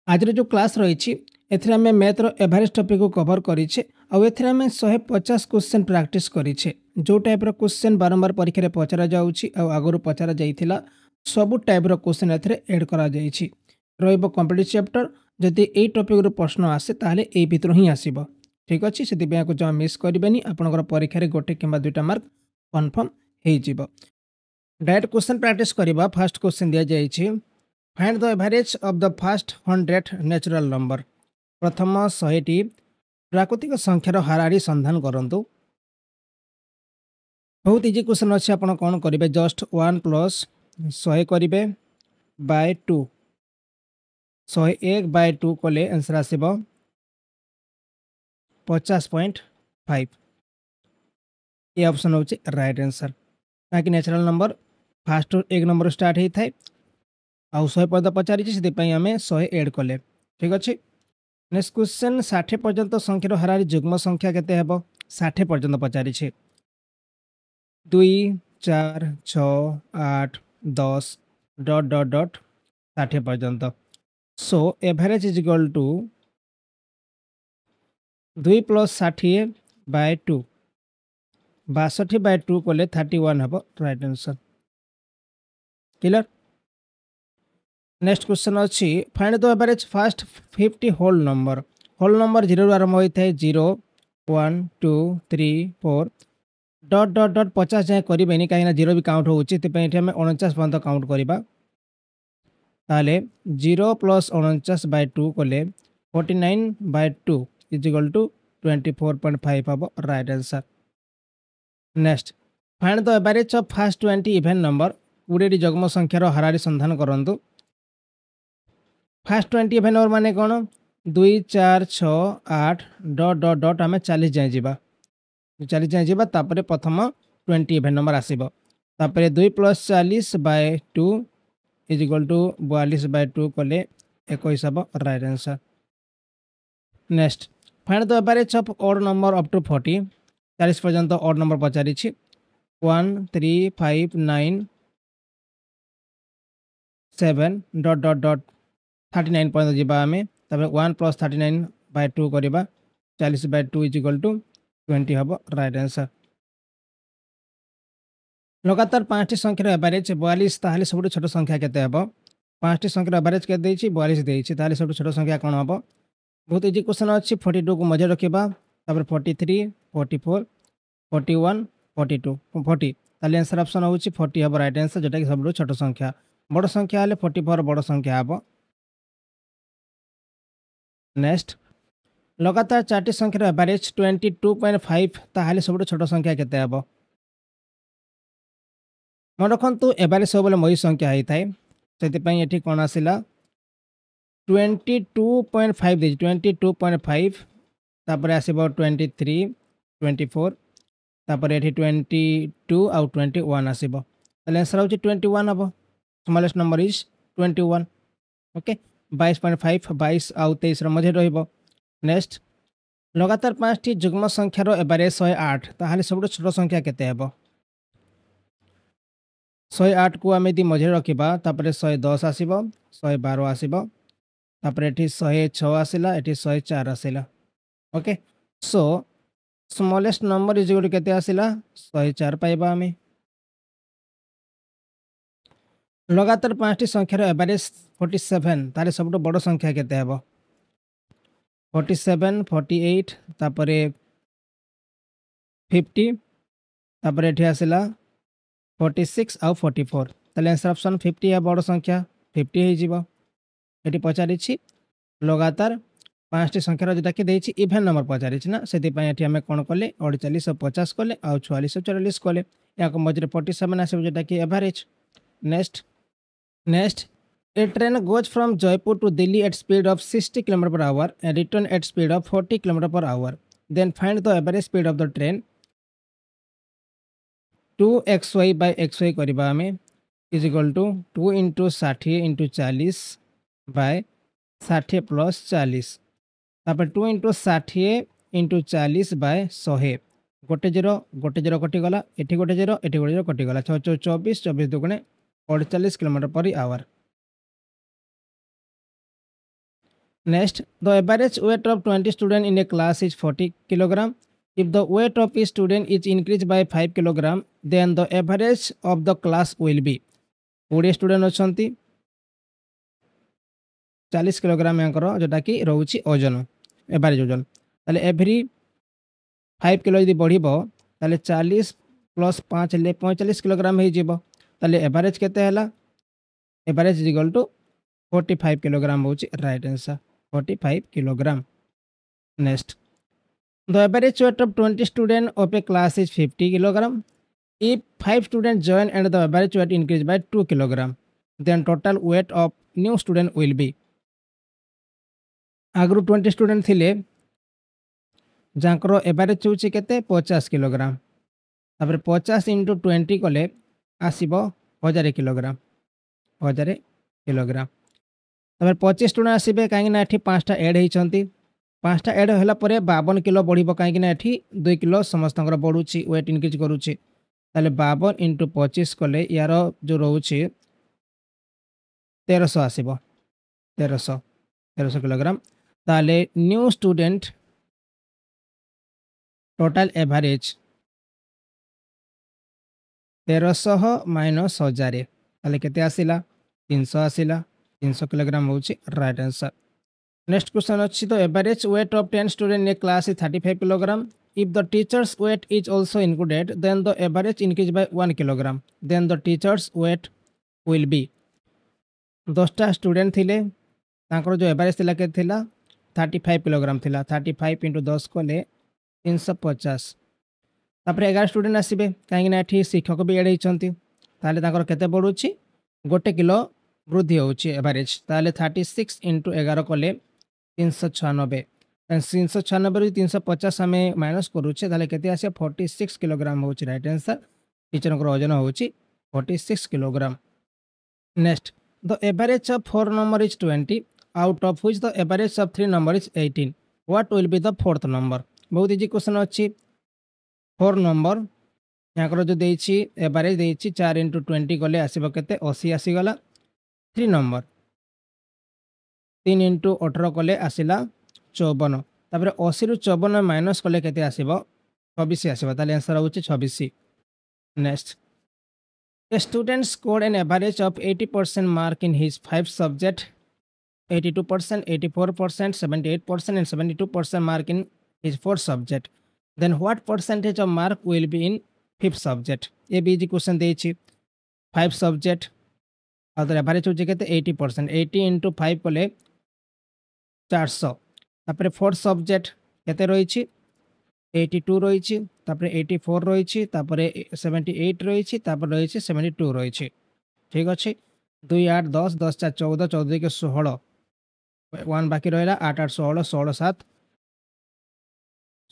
आज जो क्लास रही एमें मैथ्र एवरेज टॉपिक को कवर करें आम 150 क्वेश्चन प्रैक्टिस करें जो टाइप क्वेश्चन बारंबार परीक्षा में पचरा जागरू पचरा जाइला सबू टाइप क्वेश्चन एड कर कंप्लीट चैप्टर जदि यही टॉपिक रू प्रश्न आसे ताले ए भितर ही आसब ठीक अच्छे से जमा मिस करेंगे आपंकर परीक्षा में गोटे कि दुईटा मार्क कन्फर्म हो डायरेक्ट क्वेश्चन प्रैक्टिस करवा फास्ट क्वेश्चन दि जाइए find the average of the first 100 natural number प्रथम 100टी प्राकृतिक संख्यार हाराहारी संधान करंतु बहुत इजी क्वेश्चन अच्छे आप कौन करेंगे जस्ट 1 प्लस 100 करेंगे बाय 2 101 बाय 2 कले आंसर आसब 50.5 ये ऑप्शन हूँ राइट आंसर कहीं नेचुरल नंबर फास्ट एक नंबर स्टार्ट होता है आउ 100 पर्यटन पचारि से आम 100 एड कले ठीक अच्छे नेक्स्ट क्वेश्चन 60 पर्यंत संख्यार हाराहारी जुग्म संख्या केते हेबो 60 पर्यंत पचारि 2 4 6 8 10 डॉट डॉट डॉट 60 पर्यंत so average is equal to 2 plus 60 by 2 62 by 2 कले 31 हेबो right answer clear. Next question अच्छी find the average first 50 whole number 0 आरंभ होता है 0 1 2 3 4 डॉट डॉट डॉट 50 जाए करें कहीं 0 भी काउंट होमें 49 पर्यटन काउंट करवा ताले 0 प्लस 49 बाय 2 कले 49 बाय 2 इज इक्वल टू 24.5 हम right answer. Next find the average of first 20 even number 20 जग्म संख्यार हाराहारी संधान करंतु फास्ट 20 इवेन नंबर माने कौन 2 4 6 8 डॉट डॉट डॉट आम 40 जाए जावा 40 जाए जावा तापर प्रथम 20 इवेन नंबर आसब तापर 2 plus 40 by 2 is equal to 42 by 2 कले 21 हम right answer. Next find the average of odd number up to 40 40 पर्यंत ऑड नंबर पचारि 1 3 5 9 7 डॉट डॉट डॉट 39 पर्यंत जावा आम 1 प्लस 39 बाय 2 करवा 40 बाय 2 इज इक्वल टू 20 हम राइट आंसर। लगातार 5टी संख्यार एवरेज 42 ताहले सब छोट संख्या केते हेबो 5टी संख्यार एवरेज के 42 देइछि ताहले सब छोट संख्या कौन हम बहुत इजी क्वेश्चन अच्छी 42 को मजे रखा 43 44 41 42 40 ताले आंसर ऑप्शन हूँ 40 हम राइट आंसर जोटा कि सब छोट संख्या बड़ संख्या हेले 44 बड़ संख्या हम। नेक्स्ट लगातार 4टी संख्यार एवरेज 22.5 ताहले सब छोट संख्या केते हेबो मन रखु एवरेज सब मई संख्या होता है से ये कौन आसला 22.5 दे 22.5 तापर आसब 23 24 तापर ये 22 आउ 21 आसब आंसर हूँ 21 हम स्मॉलेस्ट नंबर इज 21 ओके 22.5 22 आउ 23 मझे रहिबो। नेक्स्ट लगातार 5टी जुग्म संख्यार एवरेज 108 ताहले सब छोट संख्या केते हेबो 108 को आम यदि मझे रखा तापर 110 आसब 112 आसब तापर ये 106 आसला ये 104 आसला okay so smallest number is equal to केते आसला 104 पाइबा आम। लगातार 5टी संख्यार एवरेज 47 ताले सब बड़ संख्या केते हेबो 47 48 तापर 50 तापर ये आसला 46 आउ 44 ताले आंसर ऑप्शन 50 है बड़ संख्या 50 हो ये पचारि लगातार 5टी संख्यार जोटा कि देछि इवेन नंबर पचारि ना से आम कौन कले 48 50 कले आउ 44 44 कले या मझे 47 आस जोटा कि average. Next a train goes from Jaipur to Delhi at speed of 60 km/h and return at speed of 40 km/h then find the average speed of the train 2xy by xy करवा आम is equal to 2 into 60 into 40 by 60 plus 40 तापर 2 into 60 into 40 bye 100 गोटे zero कटिगला ये गोटे zero कटिगला 24 24 दुगुणे 48 km/h Next, the average weight of 20 students in a class is 40 kg. If the weight of each student is increased by 5 kg, then the average of the class will be 20 student अच्छी 40 kilogram जोटा कि रोचे ओजन average ओजन ताले every 5 kilo यदि बढ़ 40 plus 5 ले 45 kilogram हो average केते average is equal to 45 kilogram हो right answer 45 kilogram. Next, the average weight of 20 students of a class is 50 kilogram. If 5 students join and the average weight increase by 2 kilogram, then total weight of new student will be आगु 20 student थिले जाकर average होची केते 50 kilogram तापर 50 into 20 कले आसीबो 1000 kilogram 1000 kilogram तापर 25 student आसीबे काहे ना एठी 5टा ऐड हेइचंती 5टा ऐड होला परे 52 किलो बढ़िबो काहे ना एठी 2 किलो समस्तंकर बढ़ुची वेट इंक्रीज करूची ताले 52 इंटू 25 कले यार जो रहउची 1300 आसीबो 1300 किलोग्राम ताले new student total average 1300 minus 1000 ताले केते आसिला 300 आसिला 300 किलोग्राम होची राइट आंसर। नेक्स्ट क्वेश्चन अच्छी तो average weight of 10 student in a class is 35 kilogram. If the teachers weight is also included then the average increase by 1 kilogram then the teachers weight will be 10टा student थिले तांकर जो average थिला के थिला 35 kilogram थिला 35 into 10 कले 350 तापर 11 स्टूडेंट आसबे कहीं एठी शिक्षक भी एड होती ताले तांकर केते बढ़ुची 1 किलो वृद्धि होची एवरेज ताले 36 इंटू 11 कले 396 396 350 आम माइनस करुचे ताले केते आसे 46 किलोग्राम होची राइट आंसर टीचर वजन होची 46 kilogram. Next, the average of 4 number is 20 out of which the average of 3 number is 18. What will be the fourth number? बहुत इजी क्वेश्चन अच्छी 4 नंबर यहाँ जो देछि एवरेज देछि 4 इंटू 20 गले आसब के 80 आसीगला 3 नंबर 3 इंटू 18 कले आसला 54 तापर 80 रु 54 माइनस कले केते आसीब 26 आसीब ताले आंसर होछि 26। Next, a student scored an average of 80% mark in his 5 subject 82%, 84%, 78% and 72% mark in his 4th subject. Then what percentage of mark will be in 5th subject? ये भी इजी क्वेश्चन देछि 5 subject और average होछि केते 80% 80 into 5 कले 400 तापर 4th subject केते रहिछि 82 रहिछि तापर 84 रहिछि तापर 78 रहिछि तापर रहिछि 72 रहिछि ठीक अछि 2 8 10 10 4 14 14 के 16 1 बाकी रहा 8 8 16 16 7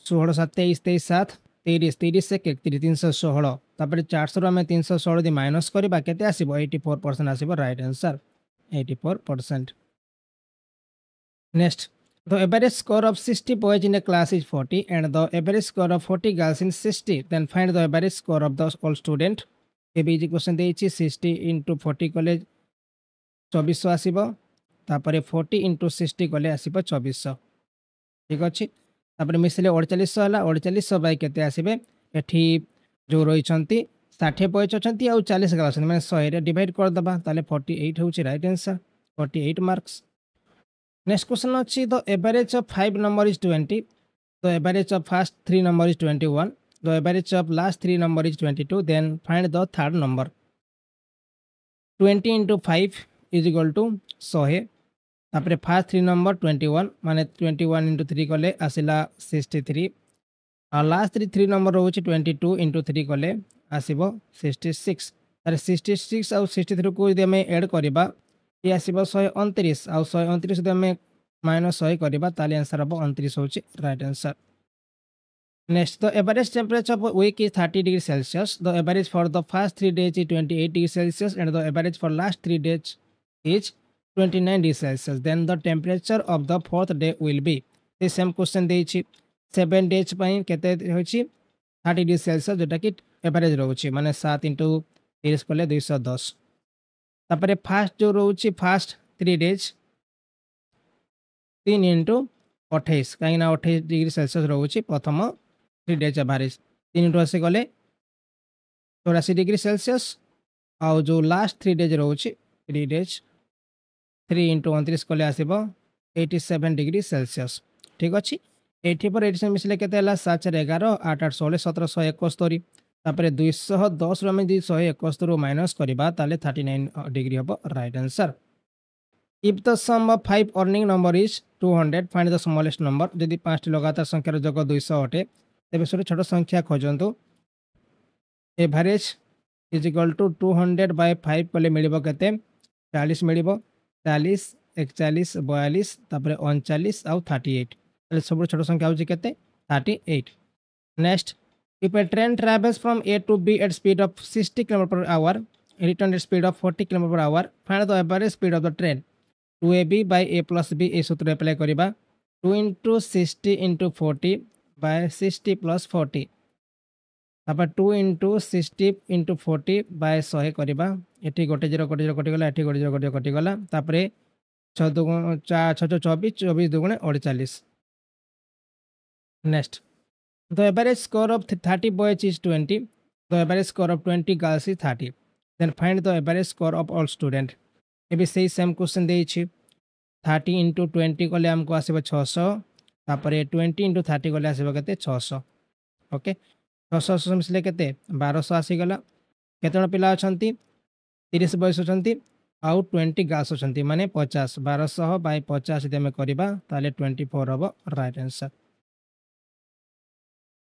16 7 23 23 7 30 30 से 31 316 तापर 400 रु आम 316 दी माइनस करबा केते आसीबो 84% आसीबो right answer 84%। Next, the average score of 60 boys in a class is 40 and the average score of 40 girls in 60 then find the average score of the all student. ए भी इजी क्वेश्चन देछि 60 into 40 कले 2400 आसीबो तापर 40 into 60 कले आसीबो 2400 ठीक अच्छे तापर मिसले 4800 होला 4800 बाय केते आसीबे एठी जो रहिछंती 60 बॉयज अछंती आ 40 गर्ल्स माने 100 रे डिवाइड कर दबा ताले 48 होची right answer 48 marks. Next question अच्छी the average of 5 number is 20 the average of first 3 number is 21 the average of last 3 number is 22 then find the third number. 20 into 5 is equal to 100 तापर first 3 number 21 माने 21 into 3 कले आसिला 63 और last 3 number रोचे 22 into 3 कले आसीबो 66 तारे 66 और 63 को यदि हमें ऐड करबा ये आसीबो 129 और 129 यदि हमें माइनस 100 करबा ताले आंसर हबो 29 होची right answer. Next, the average temperature of week is 30 degree celsius the average for the first 3 days is 28 degree celsius and the average for last 3 days is 29 degree celsius then the temperature of the 4th day will be. ये same question देछि 7 days पई केते होछि 30 degree Celsius जोटा कि average रहउछि माने 7 into 30 कले 210 तापर फास्ट जो रहउछि फास्ट 3 डेज 3 इंटू 28 कहीं 28 डिग्री सेल्सियस रोचे प्रथम 3 डेज एवरेज 3 इंटू 80 गले 84 डिग्री सेल्सियस आउ जो लास्ट 3 डेज रोचे 3 डेज 3 इंटू 29 कले आसब 87 डिग्री सेल्सियस ठीक अच्छे 80 पर 87 मिसले के 7 4 11 8 8 16 17 171 तापर 210 रु आम 271 माइनस करवा 39 डिग्री हम right answer. If the sum of 5 earning number is 200 find the smallest number जदि 5 लगातार संख्यार जोग 200 अटे तेज छोट संख्या खोजतु एवरेज इज इक्वल टू 200 बाय 5 कले मिल के 40 मिल 40 41 42 तापर 39 आउ 38 सब छोट संख्या हूँ के 38। Next if a train travels from A to B at speed of 60 km per hour return at speed of 40 km per hour find the average speed of the train 2ab by a plus b ए सूत्र apply करवा 2 into 60 into 40 by 60 plus 40 तापर 2 into 60 into 40 bye 100 करवा ये गोटे 0 गोटे 0 कटिगला ये गोटे 0 गोटे कटिगला तापर 6 24 24 दुगुणे 48। Next the average score of 30 boys is 20 the average score of 20 girls is 30 then find the average score of all student ये सही सेम क्वेश्चन दे 30 इंटू 20 कले आमको आसब 600 तापर 20 इंटू 30 कले आसब के 600 ओके 600 मिसले के 1200 आसीगला केतन पिला अच्छा 30 बॉयज अच्छा आउ 20 गर्ल्स अच्छा माने 50 1200 बाय 50 यदि आम करवा 24 हम right answer.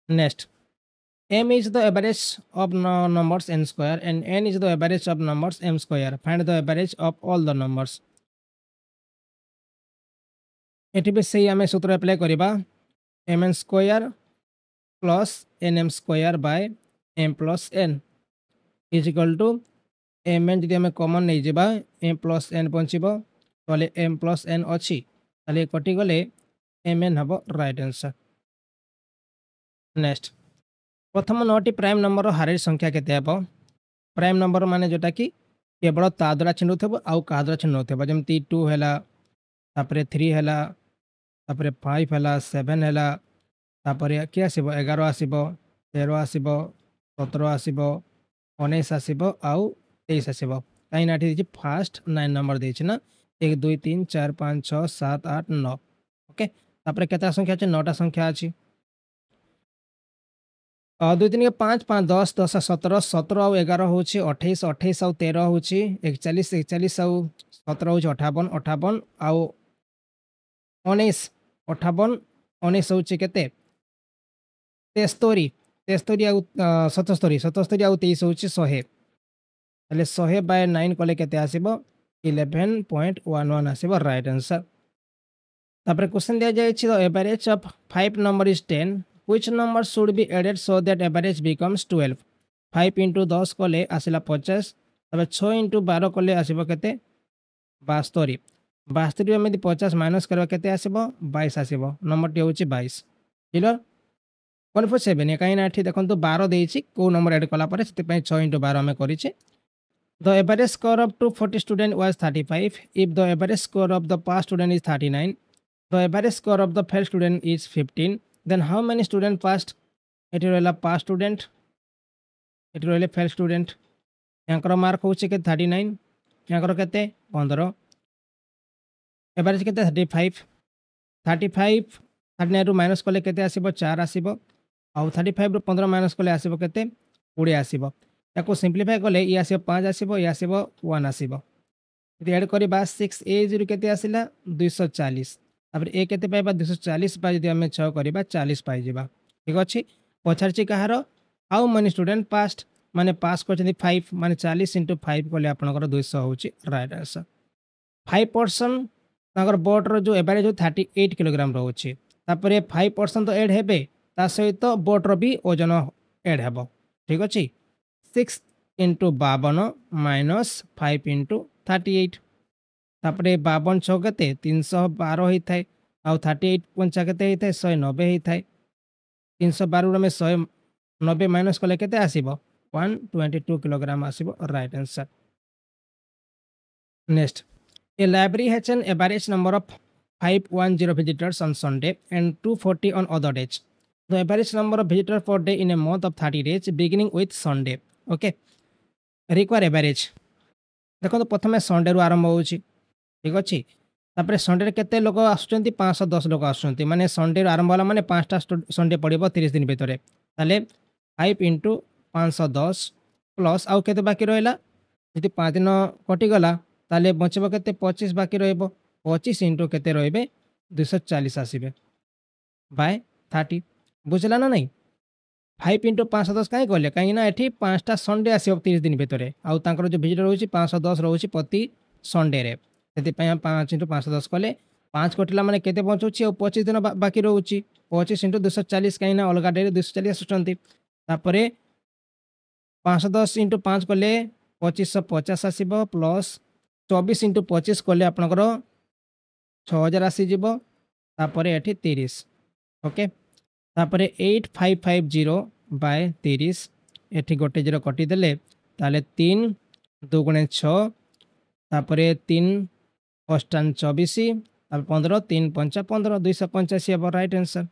Next m is the average of numbers n square and n is the average of numbers m square find the average of all the numbers एटी भी सही आम सूत्र अप्लाई करवा mn square plus nm square by m plus n is equal to mn जी आम common नहीं जावा m plus n बचब तो m प्लस n अच्छी कटिगले mn हम राइट आंसर। नेक्स्ट प्रथम 9टी प्राइम नंबर हारेज संख्या केते प्राइम नंबर माने जोटा कि केवल ता द्वारा छिन्नु थे आउ क्या द्वारा छिन्नु थे जमी 2 है 3 है 5 है 7 है कि आसब 11 आसब 13 आसब 17 आसब 19 आसब आउ 23 आसब कहीं फास्ट 9 नंबर देना 1 2 3 4 5 6 7 8 9 ओके तापर केता संख्या अच्छे 9टा संख्या अच्छी 2 3 5 5 10 10 17 17 आउ 11 हूँ 28 28 आउ 13 हूँ 41 41 आउ 17 हूँ 58 58 आउ 19 58 19 हूँ के 73 73 आउ 77 77 आउ 23 हूँ 100 100 बाय 9 कले के आसब 11.11 आसब राइट आंसर। तापर क्वेश्चन दिया जाए the average of 5 number is 10 which number should be added so that average becomes 12 5 into 10 कले आसला 50 तब 6 इंटू 12 कले आसब के 72 72 आम 50 माइनस करवा के आसब 22 आसब नंबर टी हूँ 22 क्लियर 147 कहीं ये देखो 12 देती कौ नंबर एड कलापर से 6 इंटू 12 आम कर the average score of 240 student was 35 if the average score of the pass student is 39 the average score of the fail student is 15 then how many student passed eighty रहा पास student eighty रहा fail student यहाँ mark हूँ के 39 यहाँ के 15 average के 35 35 39 minus कले के आसब 4 आसब आउ 35 रू 15 माइनस कले आसब के 20 आसब या सिंप्लीफाई कले ये आसब 5 आसब ये आसब 1 आसब एड करवा 6 ए जीरो के आसला 240 तापर ए के पाइबा 240 जब आम 6 करवा 40 पाइबा ठीक अच्छे पचार कहार हाउ मेनी स्टूडेंट पास्ट माने पास कर 5 माने 40 इंटू 5 कले आपंकर 200 हूँ राइट आंसर। 5% बोट्र जो एवरेज 38 किलोग्राम रोचे तापर 5% तो एड हे ता सहित बोट्र भी ओजन एड हे ठीक अच्छे 6 इंटू 52 माइनस 5 इंटू 38 तापर 52 6 के 312 होता है आउ 38 पंचा के 190 होता है 312 में 190 माइनस कले के आसब 122 किलोग्राम आसब right answer. Next a library has an average number of 510 visitors on Sunday and 240 on other days. The average number of visitors per day in a month of 30 days beginning with Sunday. Okay. Require average. देखो तो प्रथम Sunday रु आरंभ होउची ठीक अच्छे तापर Sunday केते लोक आसुचंती 510 लोक आसुचंती माने संडे रु आरंभ होला माने 5टा संडे पड़िबो 30 दिन भितरे ताले 5 × 510 प्लस आउ केते बाकी रहला यदि 5 दिन कटि गला ताले बचबो केते 25 बाकी रहइबो 25 × केते रहइबे 240 आसीबे बाय 30 बुझला ना नहीं 5 × 510 कहीं कहले कहीं ना एठी 5टा संडे आसीबो 30 दिन भितरे आउ तांकर जो विजिटर होची 510 रहउची प्रति संडे रे सेति पय 5 × 510 कहले 5 कटिला माने केते पहुंचुची और 25 दिन बाकी रहउची 25 × 240 कहीं ना अलगा डे 240 आसुचंती तापरे 510 × 5 कहले 2550 आसीबो प्लस 24 × 25 कहले आपनकर 6000 आसी जिवो तापरे एठी 30 ओके तापरे 8550 बाय 30 एठी गोटे जीरो कटि देले ताले 3 2 × 6 तापरे 3 अष्टान 24 तापर 15 3 5 15 285 अब राइट आंसर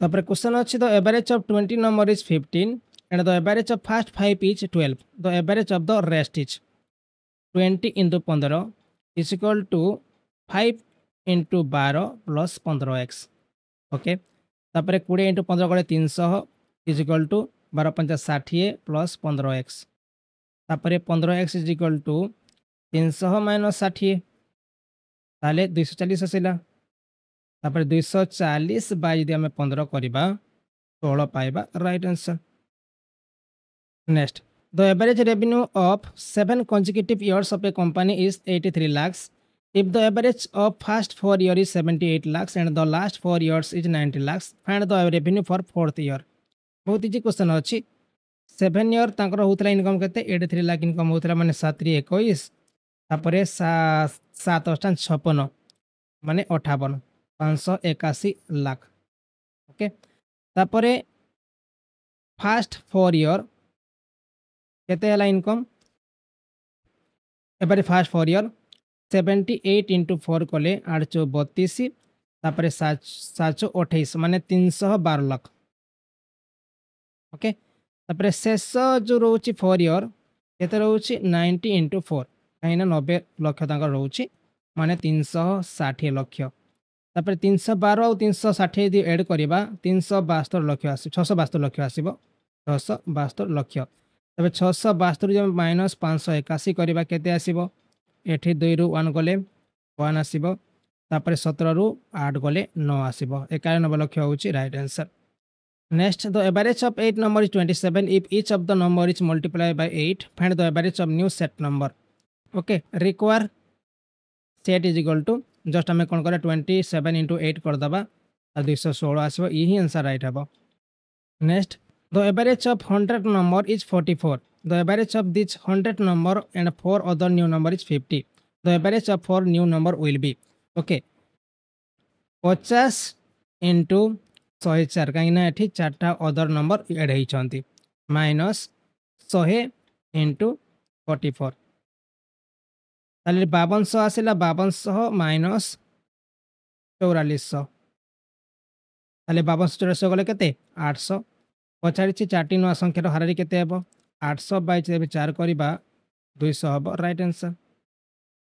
तापर क्वेश्चन अछि the average of 20 number is 15 and the average of first 5 is 12 the average of the rest is 20 into 15 is equal to 5 into 12 plus 15x okay तापर 20 into 15 गले 300 is equal to 12 5 60 plus 15x तापर 15x is equal to 300 minus 60 ताले 240 आसिला तापर 240 bye यदि हमें 15 करबा 16 पाइबा right answer Next, the average revenue of 7 consecutive years of a company is 83 lakhs. If the average of first 4 years is 78 lakhs and the last 4 years is 90 lakhs, find the revenue for 4th year. बहुत easy question अच्छी 7 year तांकर होतला income केते 83 lakh income होतला माने 7 × 21 तापरे 7 × 56 माने 58 581 lakh okay तापरे फर्स्ट 4 year केते हला इनकम एबारे फर्स्ट 4 year 78 × 4 कले 8 32 तापरे 7 28 माने 312 लाख ओके तापरे शेष जो रोची 4 year केते रोची 90 × 4 कहीं 90 लाख तांकर रोची माने 360 लाख तापरे 312 और 360 यदि ऐड करबा 372 लाख आसी 672 लाख आसीबो 672 लाख तबे 672 जब माइनस 581 करबा केते आसीबो एठी 2 रु 1 गले 1 आसीबो तापरे 17 रु 8 गले 9 आसीबो 91 लाख होउची right answer next the average of 8 number is 27 if each of the number is multiply by 8 find the average of new set number okay require set is equal to just हमें कोन करे 27 × 8 कर दबा 216 आसीबो यही आंसर राइट हबो next The average of 100 number is 44. The average of this 100 number and 4 other new number is 50. The average of 4 new number will be okay 50 into 104 कहीं ना एठी 4टा अदर नंबर ऐड होइछंती माइनस 100 into 44 ताले 5200 आसिला 5200 minus 4400 ताले 5200 गले केते 800 पचाड़ी 4टी नुआ संख्यार हारारी केते हेबो 800 बाय 4 करबा 200 हेबो right answer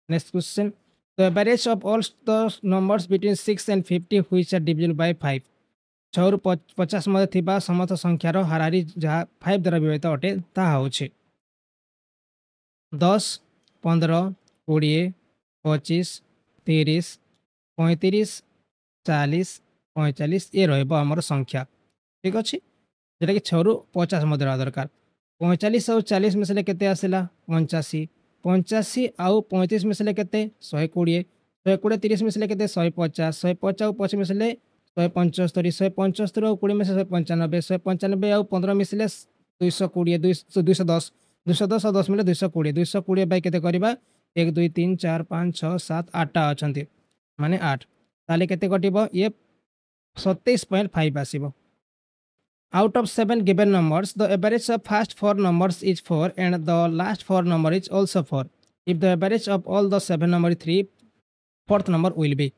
next question the average of all the numbers between 6 and 50 which are divisible by 5 6 रु 50 मध्ये थिबा समस्त संख्यार हारारी जहा 5 द्वारा विभाजित अटे ता होछि 10 15 20 25 30 35 40 45 ये रहइबो हमर संख्या ठीक अछि जेटा कि 6 रु 50 मध्य रहा दरकार 45 और 40 मिसले केते आसिला 85 85 आउ 35 मिसले केते 120 120 30 मिसले केते 150 150 और 25 मिसले 175 175 और 20 मिसले 195 195 और 15 मिसले 220 210 210 और 10 मिले 220 220 बाय केते करबा 1 2 3 4 5 6 7 8 अछंती माने 8 ताले केते कटिबो ये 27.5 आसीबो Out of 7 given numbers, the average of first 4 numbers is 4 and the last 4 number is also 4. If the average of all the 7 numbers is 3, fourth number will be.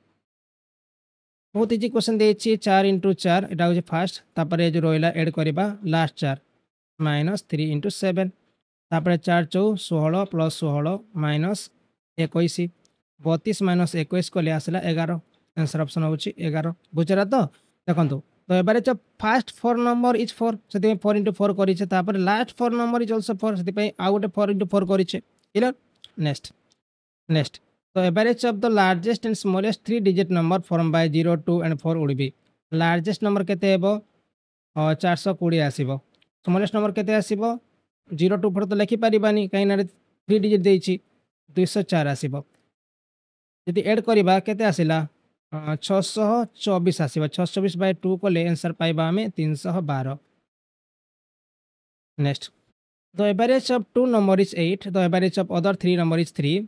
बहुत इजी क्वेश्चन देछि 4 × 4 एटा हो fast तापर जो रोइला add करबा last 4 -3 × 7 तापर 4 × 16 + 16 -21 32 - 21 कले आसला 11 answer option होछि 11 बुझरा तो देखंतु तो average of first 4 number is 4 से 4 × 4 करिছে तापर लास्ट 4 नंबर इज आल्सो 4 से आ गोटे 4 × 4 करिছে क्लियर नेक्स्ट तो average of the largest and smallest 3 digit number form by 0 2 and 4 would be largest number केते हेबो 420 आसीबो स्मॉलेस्ट नंबर केते आसीबो 0 2 4 तो लिखि परिबानी काई ना 3 डिजिट देछि 204 आसीबो यदि ऐड करबा केते आसिला 624 आसीबो 624 बाय 2 कोले आंसर पाइबा हमें 312 next the average of 2 number is 8 the average of other 3 number is 3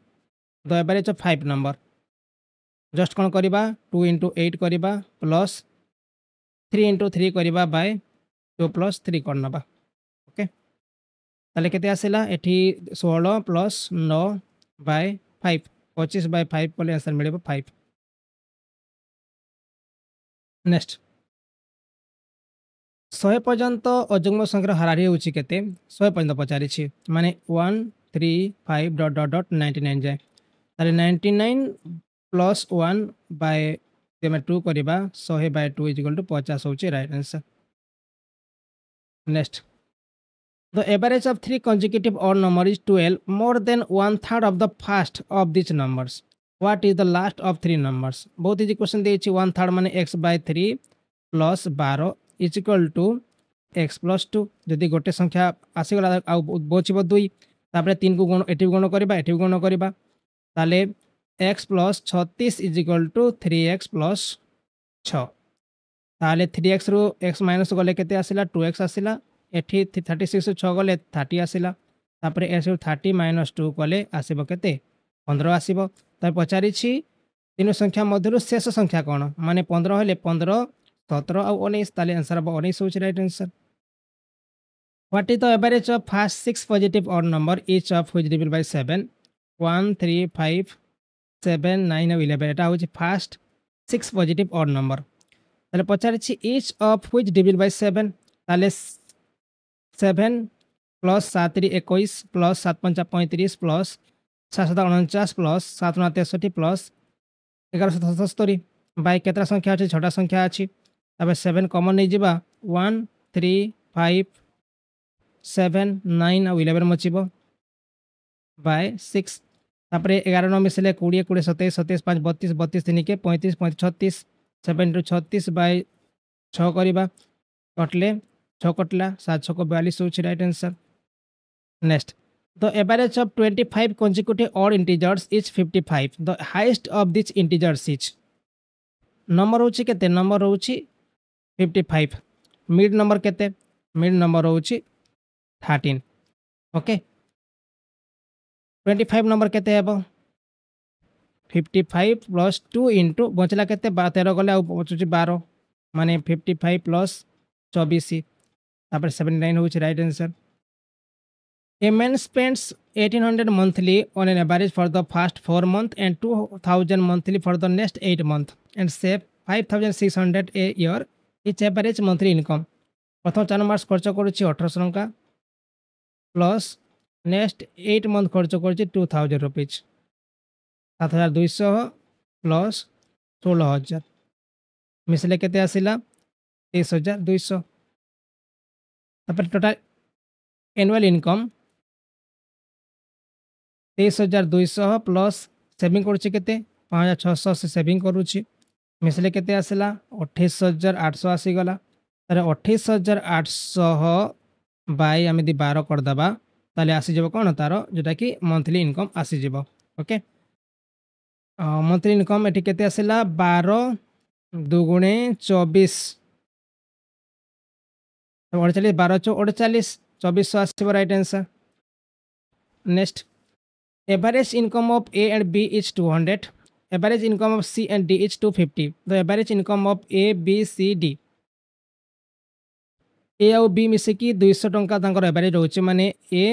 the average of 5 number just कौन करबा 2 × 8 करबा प्लस 3 × 3 करबा बाय 2 + 3 करनबा ओके ताले केते आसिला एठी 16 + 9 बाय 5 25 बाय 5 कोले आंसर मिलेबो 5 नेक्स्ट 100 पर्यंत अजुग्म संख्या हाराहारी होछि केते 100 पर्यंत पचारिछि माने 1 3 5 डॉट डॉट डॉट 99 जाए ताले 99 + 1 बाय तेमे 2 करबा 100 बाय 2 = 50 होछि right answer next the average of 3 consecutive odd number is 12 more than 1/3 of the first of these numbers what is the last of 3 numbers बहुत इजी क्वेश्चन देछि 1/3 माने x/3 + 12 is equal to x + 2 जदि गोटे संख्या आसी गला आ बचिबो 2 तापर 3 को गुण एठी गुण करबा एठी गुण करबा ताले x + 36 is equal to 3x + 6 ताले 3x रो x माइनस गले केते आसिला 2x आसिला एठी 36 6 गले 30 आसिला तापर एस 30 - 2 कले आसीबो केते 15 आसीबो त पचारि छी तीन संख्या मध्यरु शेष संख्या कोन माने 15 हेले 15 17 और 19 ताले आंसर अब 19 होछि right answer what is the average of first 6 positive odd number each of which divide by 7 1 3 5 7 9 और 11 एटा होछि फर्स्ट 6 पॉजिटिव ऑड नंबर ताले पचारि छी each of which divide by 7 ताले 7 + 7 * 21 + 7 * 5 = 35 + 7 * 49 + 7 * 63 + 11 * 77 बाय केतरा संख्या अछि छोटा संख्या अछि तबे 7 कॉमन नहीं जिबा 1 3 5 7 9 और 11 मचिबो बाय 6 तापरे 11 न मिसले 20 20 27 27 5 32 32 3 के 35 35 36 7 * 36 बाय 6 करिबा कटले 6 कटला 7 6 42 होछि right answer next the average of 25 consecutive odd integers is 55 the highest of this integers is number होछि केते नंबर होछि 55 मिड नंबर केते मिड नंबर होछि 13 ओके 25 नंबर केते हेबो 55 + 2 * बचला केते 13 गले आ बचुछि 12 माने 55 + 24 तापर 79 होछि right answer A man spends 1800 monthly on an average for the first 4 months and 2000 monthly for the next 8 months and save 5600 a year its average monthly income प्रथम 4 मास खर्च करूछि 1800 टंका प्लस नेक्स्ट 8 मंथ खर्च करूछि 2000 रुपीज 7200 प्लस 16000 मिसले केते आसिला 23200 तापर total annual income 23200 plus saving करुछि केते 5600 से सेविंग करुछि मिसले केते आसिला 28800 आसीगला तारे 28800 बाय आमे दि 12 कर दबा ताले आसी जबो कोन तारो जेटा कि मंथली इनकम आसी जबो ओके मंथली इनकम एठी केते आसिला 12 दुगुणे 24 तो 48 12 48 2400 आसीबो right answer next average income of A and B is 200 average income of C and D is 250 the average income of A B C D A और B मिसे कि 200 टंका तांकर एवरेज होचे माने A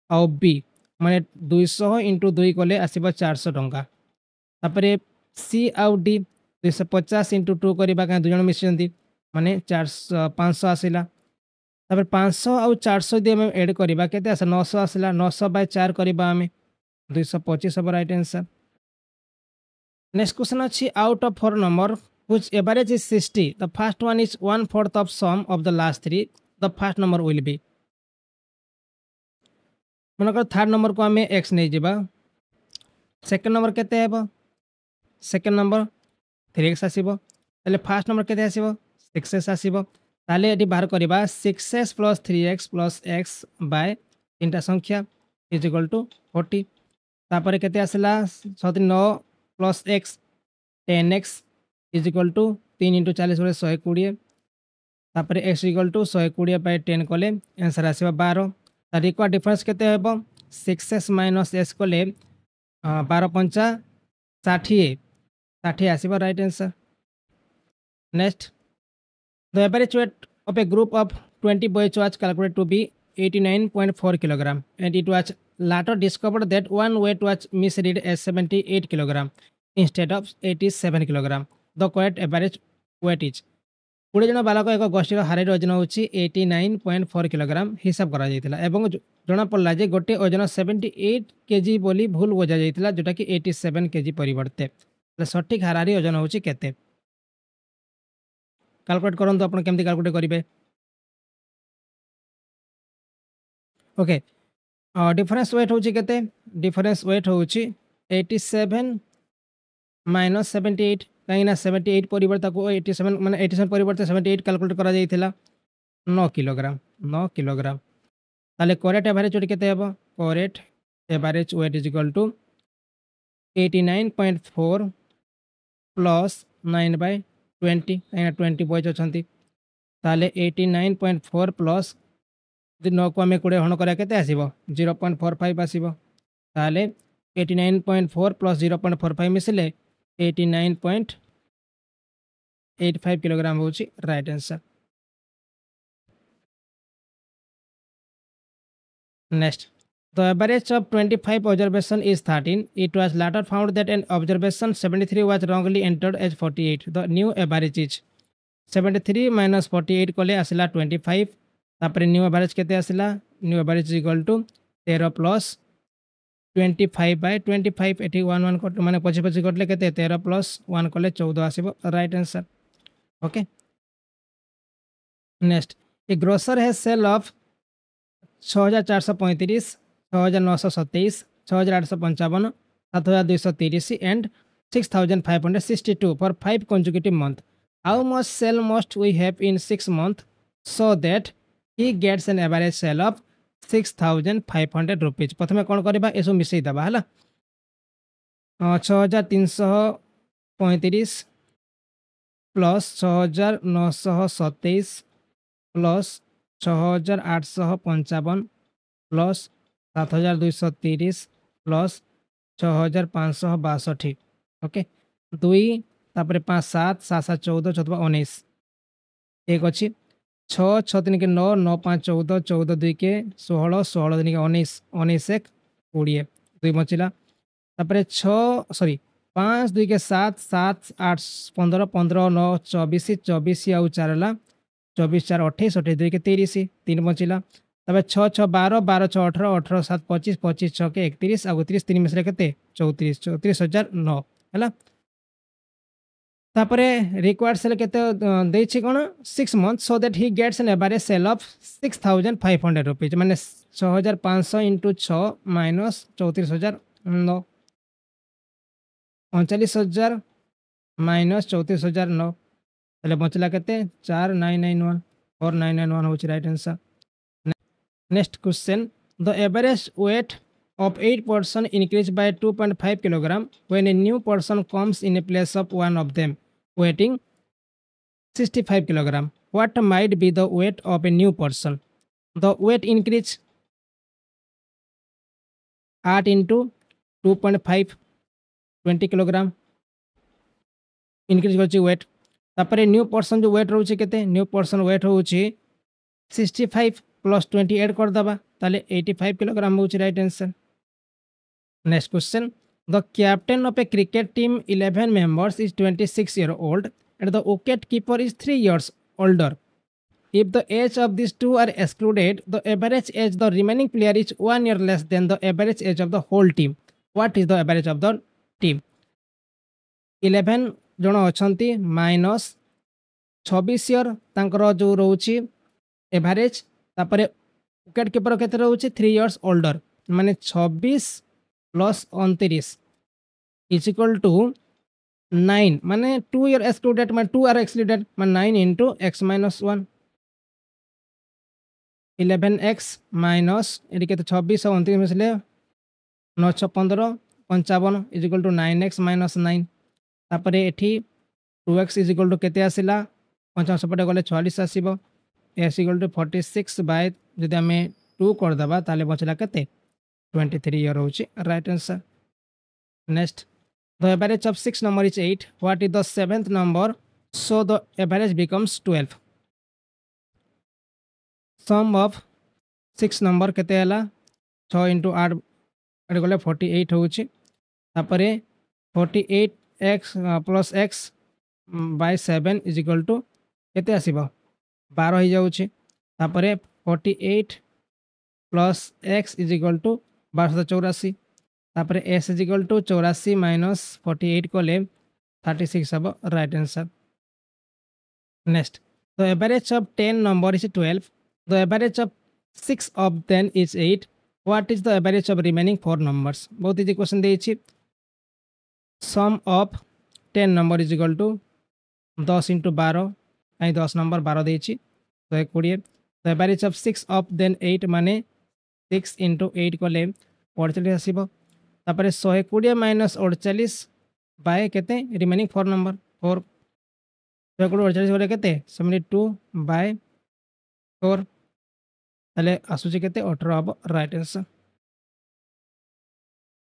और B माने 200 * 2 कले आसीबो 400 टंका तापरे C और D 250 इंटू 2 करवा कहीं दुज मिसी माने 400 500 आसला 500 आउ 400 दी आम एड करवा के 900 आसला 900 बाय 4 करवा आम 225 हम राइट आंसर। नेक्स्ट क्वेश्चन अच्छी out of 4 number which average is 60 the first one is 1/4 of sum of the last 3 the first number will be. मनकर थर्ड नंबर को आम एक्स नहीं जावा सेकेंड नंबर केते हेबो सेकेंड नंबर 3x आसीबो ताले first number केते आसीबो 6x आसीबो ताले eighty बाहर करबा 6x + 3x + x बाय तीनटा संख्या इज इक्वल टू 40 तापर केते आसला 9 + x 10x is equal to 3 × 40 = 120 तापर x इक्वल टू 120 बाय 10 कले आंसर आसीबा 12 तार इक्वल डिफरेंस केते हेबो 6x - s कले 12 पंचा 60 आसीबा right answer. Next the average weight of a group of 20 boys was calculated to be 89.4 kg and it was later discovered that one weight was misread as 78 kg instead of 87 kg. The correct average weight is 20 जन बालक एक गोष्ठीर हारेर ओजन होची 89.4 kilogram हिसाब करा जाइतिला एवं जना पड़ला जे गोटे ओजन 78 केजी बोली भूल बोझा जाइतिला जोटा कि 87 केजी परिवर्ते सठिक हारारी ओजन होची केते कैलकुलेट करंतु आपण केमती कैलकुलेट करिवे। ओके डिफरेंस वेट होची केते डिफरेंस वेट होची 87 - 78 कहीं 78 परिवर्तन को 87 माने 87 परिवर्तन 78 कैलकुलेट करा जाइथिला 9 किलोग्राम ताले करेक्ट एवरेज वेट केते हेबो correct average weight is equal to 89.4 plus 9/20 कहीं 20 बॉयज अछंती ताले 89.4 प्लस यदि 9 को आम 20 हण करा केते आसीबो 0.45 आसीबो ताले 89.4 प्लस 0.45 मिसले 89.85 किलोग्राम होची right answer. Next the average of 25 observation is 13 it was later found that an observation 73 was wrongly entered as 48 the new average is 73 - 48 कले आसला 25 तापर न्यू एवरेज केते आसला new average equal to 13 plus 25/25 एटी 1 cut माने 25 कटले केते 13 plus 1 कले 14 आसीबो right answer. Okay next a grocer has sale of 6435 6927 6855 7230 and 6562 for 5 consecutive months how much sale must we have in 6 months so that he gets an average sale of 6500 rupees प्रथम कौन करवा ये सब मिसई दबा है 6335 plus 6927 plus 6855 plus 7230 plus 6562 okay 2 तापर 5 7 7 7 14 14 19 एक अच्छी 6 6 3 के 9 9 5 14 14 2 के 16 16 3 के 19 19 1 20 2 बचिला तापर 6 5 2 के 7 7 8 15 15 9 24 24 आउ 4 ला 24 4 28 28 2 के 30 3 बचिला तबे 6 6 12 12 6 18 18 7 25 25 6 के 31 आउ 30 3 मिसरे केते 34 34009 हैला तापरे रिक्वायर्ड सेल केते देछि कोन 6 months so that he gets an average sale of 6500 rupees माने 6500 * 6 माइनस 34009 39000 माइनस 34009 तले बचला केते 4991 4991 होच right answer. Next question the average wait of 8 person increased by 2.5 kilogram when a new person comes in a place of one of them weighing 65 kilogram. What might be the weight of a new person? The weight increase 8 into 2.5 20 kilogram increase करछि weight तापर new person जो weight रहउछि केते new person weight होउछि 65 plus 28 कर दबा ताले 85 kilogram होउछि right answer. Next question the captain of a cricket team 11 members is 26-year-old and the wicket keeper is 3 years older. If the age of these two are excluded, the average age of the remaining player is 1 year less than the average age of the whole team. What is the average of the team? 11 जन अछंती minus 26 year तांकर जो रोची average तापरे wicket keeper केते रोची 3 years older माने 26 plus 29 is equal to 9 माने 2 year excluded माने 2 are excluded माने 9 into x minus 1 11x minus ये केते 26 और 29 मिसले 9 6 15 55 is equal to 9x minus 9 तापरे एठी 2x इज इक्वल टू केते आसिला 55 सपटे गले 44 आसीबो x इक्वल टू 46 बाय जदि हमें 2 कर दबा ताले बचला केते 23 ईयर होची right answer next the average of 6 number is 8 what is the 7th number so the average becomes 12 sum of 6 number केते हला 6 into 8 एड गले 48 होची तापरे 48x plus x by 7 is equal to केते आसीबो 12 हो जाउची तापरे 48 plus x is equal to 1284 तापरे s is equal to 84 minus 48 कोले 36 हबो right answer next the average of 10 number is 12 the average of 6 of 10 is 8 what is the average of remaining 4 numbers बहुत easy question देछि sum of 10 number is equal to 10 into 12 आई 10 number 12 देछि तो 20 the average of 6 of then 8 माने 6 into 8 कोले 48 आसीबो तापरे 120 minus 48 bye केते remaining 4 number 4 148 होले केते 72 बाय 4 ताले आसुची केते 18 हबो right answer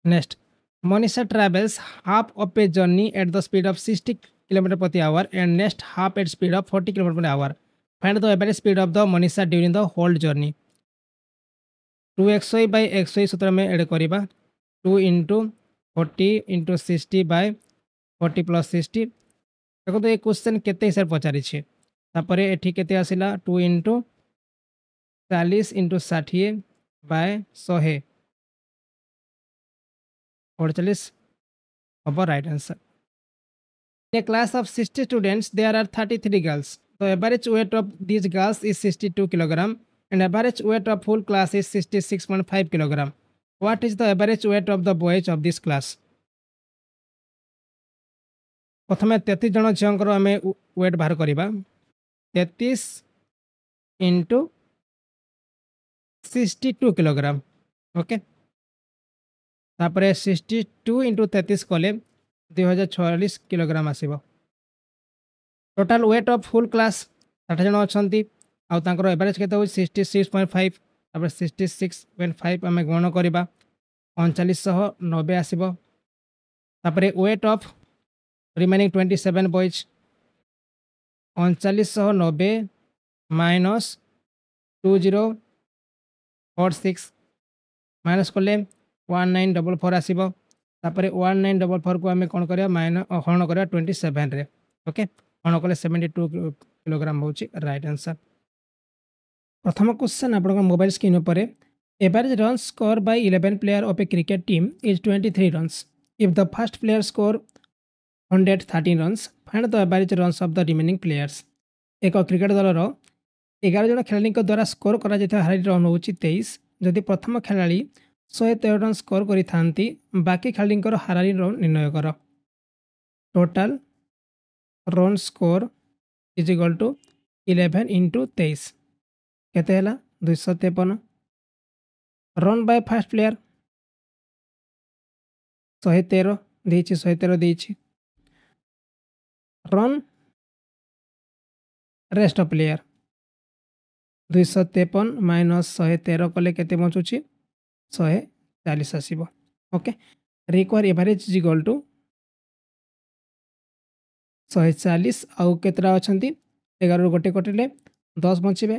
next Monisha travels half of a journey at the speed of 60 km per hour and next half at speed of 40 km per hour. Find the average speed of the Monisha during the whole journey. 2xy by xy सूत्र में add करिबा 2 into 40 into 60 by 40 plus 60 देखो तो ये question केते हिसाब पचारि छै तापरे एठी केते आसिला 2 into 40 into 60 by 100 48 of right answer. In a class of 60 students, there are 33 girls. The average weight of these girls is 62 kg and average weight of full class is 66.5 kg. What is the average weight of the boys of this class? प्रथमे 33 जन झीर आम wait बाहर करवा 33 into 62 kg okay तापरे 62 into 33 कले 2046 kilogram आसीबो total weight of full class 60 जन अछंती आ तांकर एवरेज केते हो 66.5 तापरे 66.5 आमे गणना करबा 3990 आसीबो तापरे weight of remaining 27 boys 3990 minus 2046 minus कले 1944 आसीबो तापरे 1944 को आमे कोन करिया माइनस हरण करिया 27 रे ओके हरण कले 72 किलोग्राम होची राइट आंसर प्रथम क्वेश्चन आपन मोबाइल स्क्रीन पर average run score bye 11 player of a cricket team is 23 runs if the first player score 113 runs find the average runs off the remaining players एक cricket दल रो 11 जन खेलाड़ी द्वारा score करा जेता हारी रन होची 23 जदि प्रथम खेलाड़ी 113 रन स्कोर करी थांती बाकी खेलाड़ी हारारी रन निर्णय कर total run score is equal to 11 into 23 केते हला 253 रन बाय फर्स्ट प्लेयर 113 देछि 113 देछि run rest of player 253 minus 113 कले केते बचुछि 140 आसीबो okay require average is equal to 140 आउ केतरा अछंती 11 रो गोटे कटिले 10 बचिबे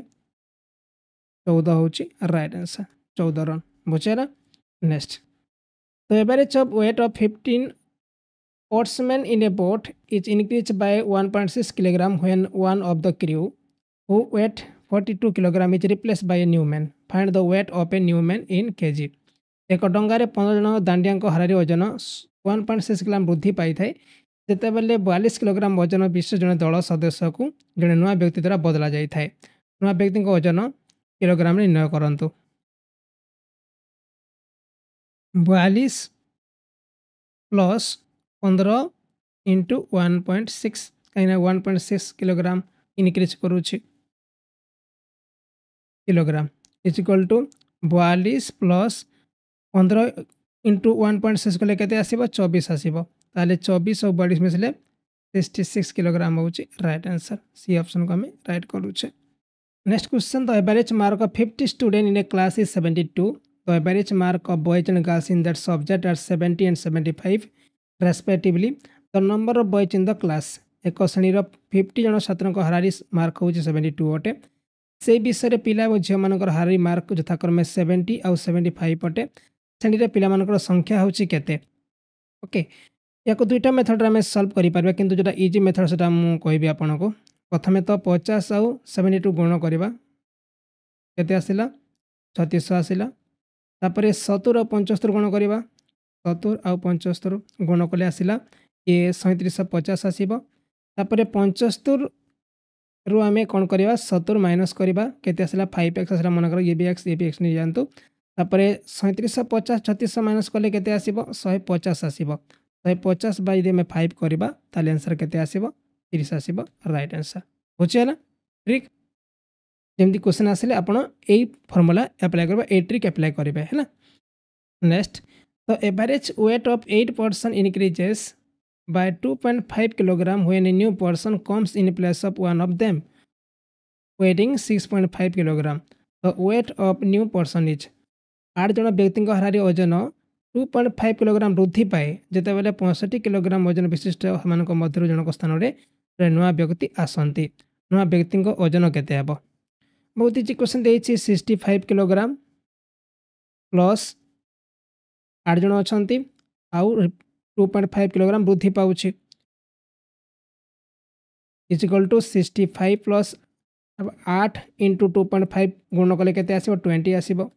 14 होची राइट आंसर 14 रन बुझेला next The average of weight of 15 oarsmen in a boat is increased by 1.6 kg when one of the crew, who weighed 42 kg, is replaced by a new man. Find the weight of a new man in kg. एक डंगारे 15 जन दांडिया हारार ओजन 1.6 ग्राम वृद्धि पाई थाए जितेबाला 42 kilogram ओजन विशेष जन दल सदस्य को जड़े नुआ व्यक्ति द्वारा बदला जाए। नुआ व्यक्ति ओजन किलोग्राम निर्णय करंतु। 42 प्लस 15 इंटू 1.6 कहीं 1.6 किलोग्राम इनक्रीज करुच्ची kilogram is equal to 42 plus 15 into 1.6 कले केते आसीबो 24 आसीबो। ताले 24 और 42 मिसले 66 किलोग्राम होची राइट आंसर। सी ऑप्शन को हमें राइट करूछे। Next question, the average mark of 50 student in a class is 72. The average mark of boys and girls in that subject are 70 and 75 respectively. The number of boys in the class, एक श्रेणी 50 जन छात्रों हारारी mark हूँ 72 अटे। से विषय पिला और झील मान हारारी मार्क यथाक्रमे 70 और 75 अटे। श्रेणी पिला संख्या हूँ केते। ओके, या दुईटा मेथड आम सल्व कर किंतु जो इजी मेथड से कहि आपन को। प्रथमे तो 50 आउ 72 गुण करवा केते आसिला 3600 आसिला। तापर 70 और 75 गुण करवा 70 और 75 गुण कले आसिला ये 3750 आसीबो। तापर 75 रु आमे कौन करवा 70 माइनस करवा केते आसिला 5x आसिला मन कर ये भी x नहीं जानतु। तापर 3750 3600 माइनस कले केते आसीबो 150 आसीबो। 150 बाय दे में 5 करवा ताले आंसर केते आसीबो 30 आसीबो राइट आंसर। होचे ना ट्रिक जमती क्वेश्चन आसिले आपण एई फार्मूला अप्लाई करबा ए ट्रिक अप्लाई करिवे है ना। Next, the average weight of 8 person increases by 2.5 kg when a new person comes in place of one of them weighing 6.5 kg. The weight of new person is 8 जन व्यक्ति हारारी ओजन 2.5 kilogram वृद्धि पाए जिते बेले 65 kilogram ओजन विशिष्ट मान मध्य जनक स्थान में नुआ व्यक्ति आसती। नुआ व्यक्ति ओजन केते हेबो? बहुत इजी क्वेश्चन देछि 65 किलोग्राम प्लस 8 जन अछंती आउ 2.5 किलोग्राम वृद्धि पाउछि is equal to 65 plus 8 into 2.5 गुण कले केते आसीबो 20 आसीबो।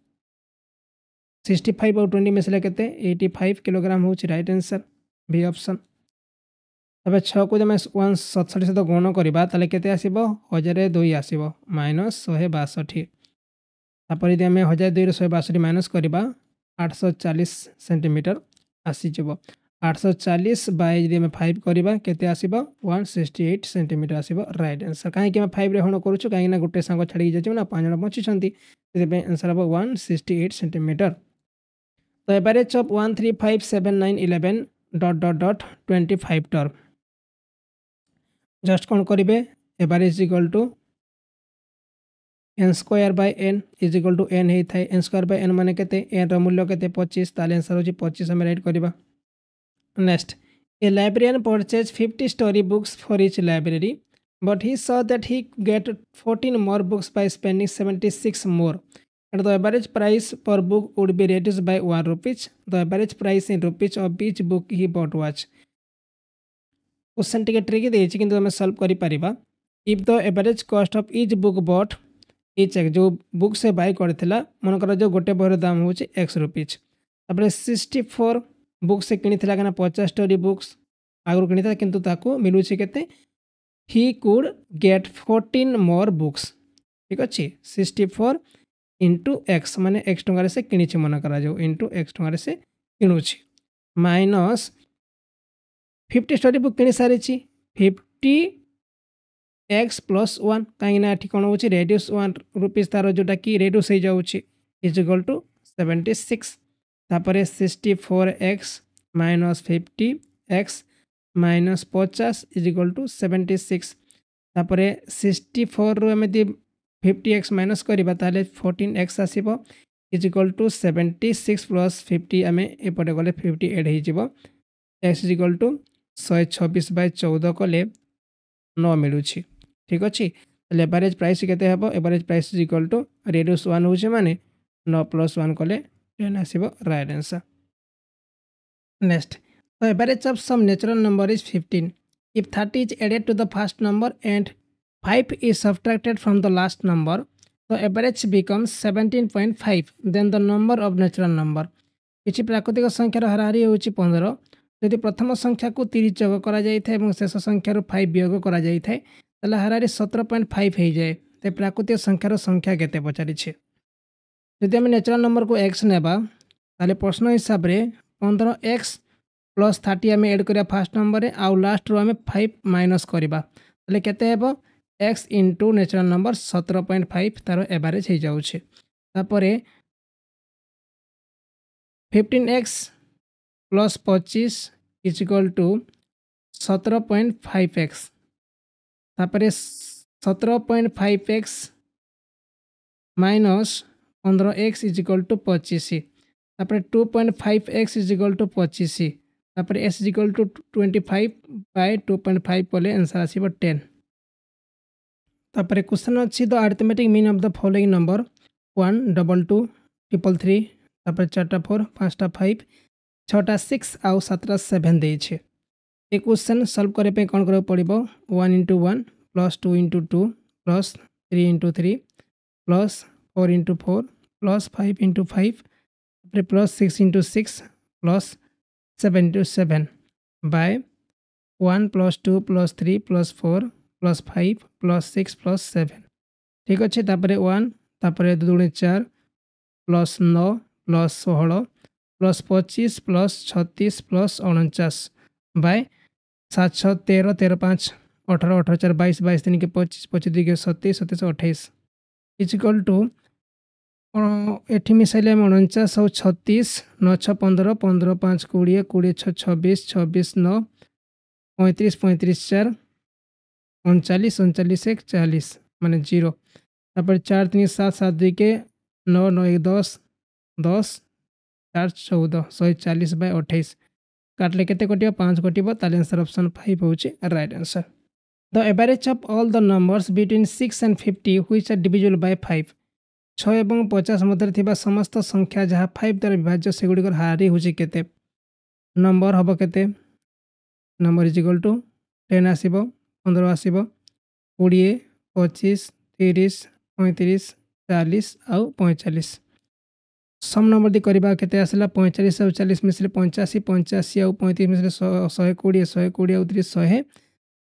65 और 20 मिसले केते 85 किलोग्राम होछि राइट आंसर बी ऑप्शन। तबे 6 को जब 167 सहित गुण करबा ताले केते आसीबो 1002 आसीबो माइनस 162। तापर यदि आमे 1002 रो 162 माइनस करबा 840 सेंटीमीटर आसीजबो। 840 बाय यदि 5 करबा केते आसीबो 168 सेंटीमीटर आसीबो राइट आंसर। काहे कि 5 रे हण करूछु काहे ना गुटे संग छाडी जाय ना 5 जण बची छंती ते आंसर हो 168 सेंटीमीटर। तो एवरेज ऑफ 1357911 ... 25 टर्म जस्ट कौन करेंगे average equal to n square by n is equal to n होता है। n स्क्वायर बाय n माने केते n मूल्य केते 25 ताले आंसर हो 25 हम राइट करबा। Next, a librarian purchase 50 story books for each library but he saw that he get 14 more books by spending 76 more and the average price per book would be reduced by 1 rupees. The average price in rupees of each book he bought was. क्वेश्चन टिके tricky देछि किंतु हमें solve करि परिबा। If the average cost of each book bought each जो book से buy करथिला मन कर जो गोटे बहर दाम होछि x रुपीज। तापर 64 बुक से किनिथिला कना 50 स्टोरी बुक्स आगु किनिथा किंतु ताको मिलुछि केते he could get 14 more books. ठीक अछि 64 इंटू एक्स माने एक्स टंगार से किणी मन करा जाओ इंटू एक्स टंगार से किणुछि माइनस 50 स्टोरी बुक किणी सारी 50 एक्स प्लस 1 कहीं कौन हो रेड्यूस 1 रुपीज तार जोटा कि रेड्यूस हो जाऊँगी इज इक्वल टू 76 तापर 64 x minus 50 x minus 50 is equal to 76 तापर 64 रु एमती 50x माइनस करबा ताले 14x आसीबो इज इक्वल टू 76 प्लस 50 आमे एपटे गले 50 ऐड हो जिवो x is equal to 126 by 14 कले 9 मिलुछि। ठीक अछि ताले एवरेज प्राइस केते हेबो average price is equal to reduce 1 होचे माने 9 प्लस 1 कले 10 आसीबो right answer. Next, the average of some natural number is 15. If 30 is added to the first number and 5 is subtracted from the last number, the average becomes 17.5. Then the number of natural number. किसी प्राकृतिक संख्यार हाराहारी होची 15. यदि प्रथम संख्या को 30 जोग करा जाइए और शेष संख्यार 5 वियोग करा जाइए ताले हाराहारी 17.5 हो जाए. तो प्राकृतिक संख्यार संख्या केते पचारि छे. यदि आम नेचुरल नंबर को x नेबा ताले प्रश्न हिसाब रे 15x प्लस 30 आम एड करिया फर्स्ट नंबर आउ लास्ट रो आम 5 माइनस करबा ताले केते हेबो x इंटू नेचुरल नंबर 17.5 तार एवरेज हो जाउछे. तापरे 15x plus 25 is equal to 17.5x. तापरे 17.5x minus 15x is equal to 25. तापरे 2.5x इज इक्वल टू 25. तापरे s is equal to 25 by 2.5 कले आंसर आसीबो 10. तापरे क्वेश्चन अछि the arithmetic mean of the following number 1 2 2 3 3. तापरे 4टा 4 5टा 5 6टा 6 आउ 7टा 7 देइ छे. ए क्वेश्चन सॉल्व करे पे कोन करे पड़िबो 1 into 1 plus 2 into 2 plus 3 into 3 plus 4 into 4 plus 5 into 5 plus 6 into 6 plus 7 into 7 by 1 plus 2 plus 3 plus 4 plus 5 plus 6 plus 7. ठीक अच्छे. तापरे 1 तापरे 2 दूनी 4 plus 9 plus 16 plus 25 plus 36 plus 49 by 7 6 13 13 5 18 18 4 22 22 3 के 25 25 2 के 27 27 28 इज इक्वल टू एठी मिसाइले 49 और 36 9 6 15 15 5 20 20 6 26 26 9 35 35 4 39 39 1 40 माने 0. तापर 4 3 7 7 2 के 9 9 1 10 10 4 14 140 बाय 28 काटले केते कटिबो 5 कटिबो ताले आंसर ऑप्शन 5 होचे right answer. The average of all the numbers between 6 and 50 which are divisible by 5. 6 एवं 50 मध्य थिबा समस्त संख्या जहाँ 5 द्वारा विभाज्य से गुड़िकर हारी होचे केते नंबर हबो केते नंबर इज इक्वल टू 10 आसीबो 15 आसीबो 20 25 30 35 40 आउ 45. सम नंबर दी करबा केते आसला 45 और 40 मिसले 85 85 और 35 मिसले 120 120 और 30 100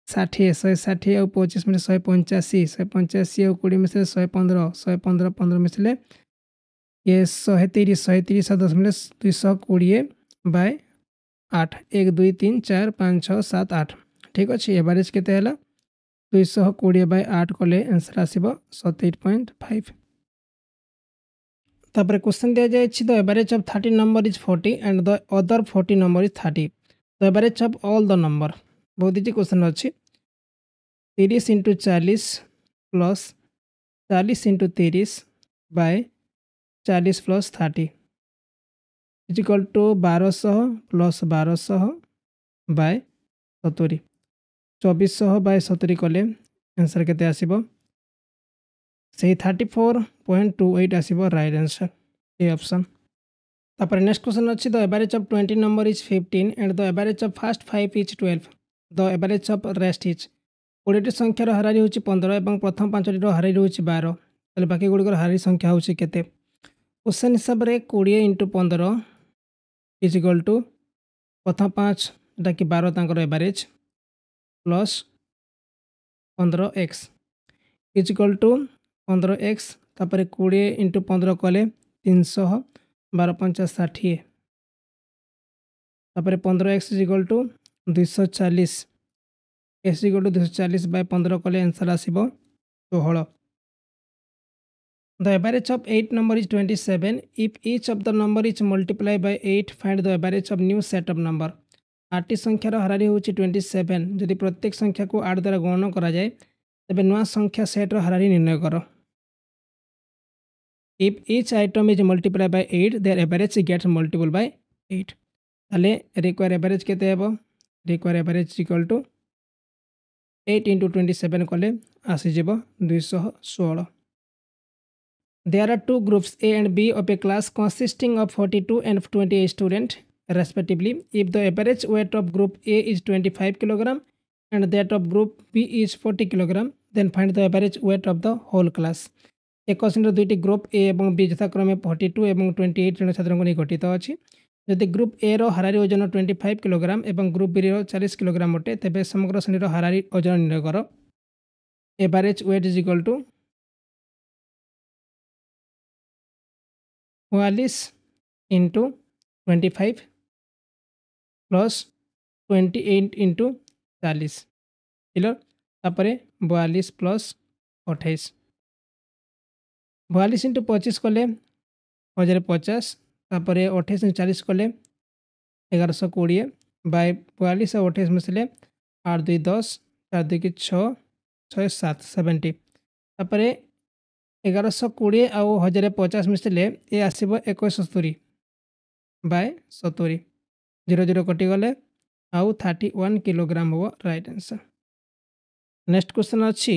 60 160 और 25 मिसले 185 185 और 20 मिसले 115 115 15 मिसले ये 130 130 और 10 मिसले 220 बाय 8 1 2 3 4 5 6 7 8. ठीक अच्छे. एवरेज केते हला 220 बाय 8 कले आंसर आसीबो 78.5. तापर क्वेश्चन दिया जाय छि the average of 30 number is 40 and the other 40 number is 30. The average of all the number बहुत इजी क्वेश्चन अछि 30 into 40 plus 40 into 30 by 40 plus 30 is equal to 1200 plus 1200 by 70. 2400 by 70 कले answer केते आसीबो से 34.28 आसीबो राइट आंसर ए ऑप्शन. तापर next question अछि the average of 20 number is 15 and the average of first 5 is 12. The average of rest is 20 संख्यार हारारी होची 15 एवं प्रथम 5टी रो हारारी होची 12 तले बाकी गुड़िकर हारारी संख्या होची केते. क्वेश्चन हिसाब रे 20 into 15 इज इक्वल टू प्रथम 5 टा कि 12 तांकर average plus 15x is equal to 15x तापर 20 into 15 कले 300 12 5 60 तापर 15x is equal to 240 s equal to 240 by 15 कले आंसर आसीबो 16. The average of 8 number is 27. If each of the number is multiplied by 8, find the average of new set of number. 8 संख्यार हारारी होची 27. यदि प्रत्येक संख्या को 8 द्वारा गणना करा जाए तबे नवा संख्या सेट रो हारारी निर्णय करो. If each item is multiplied by 8, their average gets multiplied by 8. ताले require average केते हेबो require average equal to 8 into 27 कले आसी जेबो 216. There are two groups A and B of a class consisting of 42 and 28 students. respectively. If the average weight of group A is 25 kg and that of group B is 40 kg, then find the average weight of the whole class. एक श्रेणी दुईटी group A और B यथाक्रमे 42 और 28 जन छात्र नहीं गठित अच्छी। जदि ग्रुप ए रो हारारी ओजन 25 kg और ग्रुप बी रो 40 kg अटे तेज समग्र श्रेणी हारारी ओजन निर्णय कर। Average weight is equal to 44 into 25 plus 28 into 40 clear. तापर 42 प्लस 28 42 इंटू 25 कले 1050 तापर 28 इंटू 40 कले 1120 बाय 42 और 28 मिसले 8 2 10 4 2 की 6 6 7 70 तापर 1120 आउ 1050 मिसले ये आसब 2170 बाय 70 0 0 कटिगले आउ 31 किलोग्राम हम राइट आंसर। नेक्स्ट क्वेश्चन अच्छी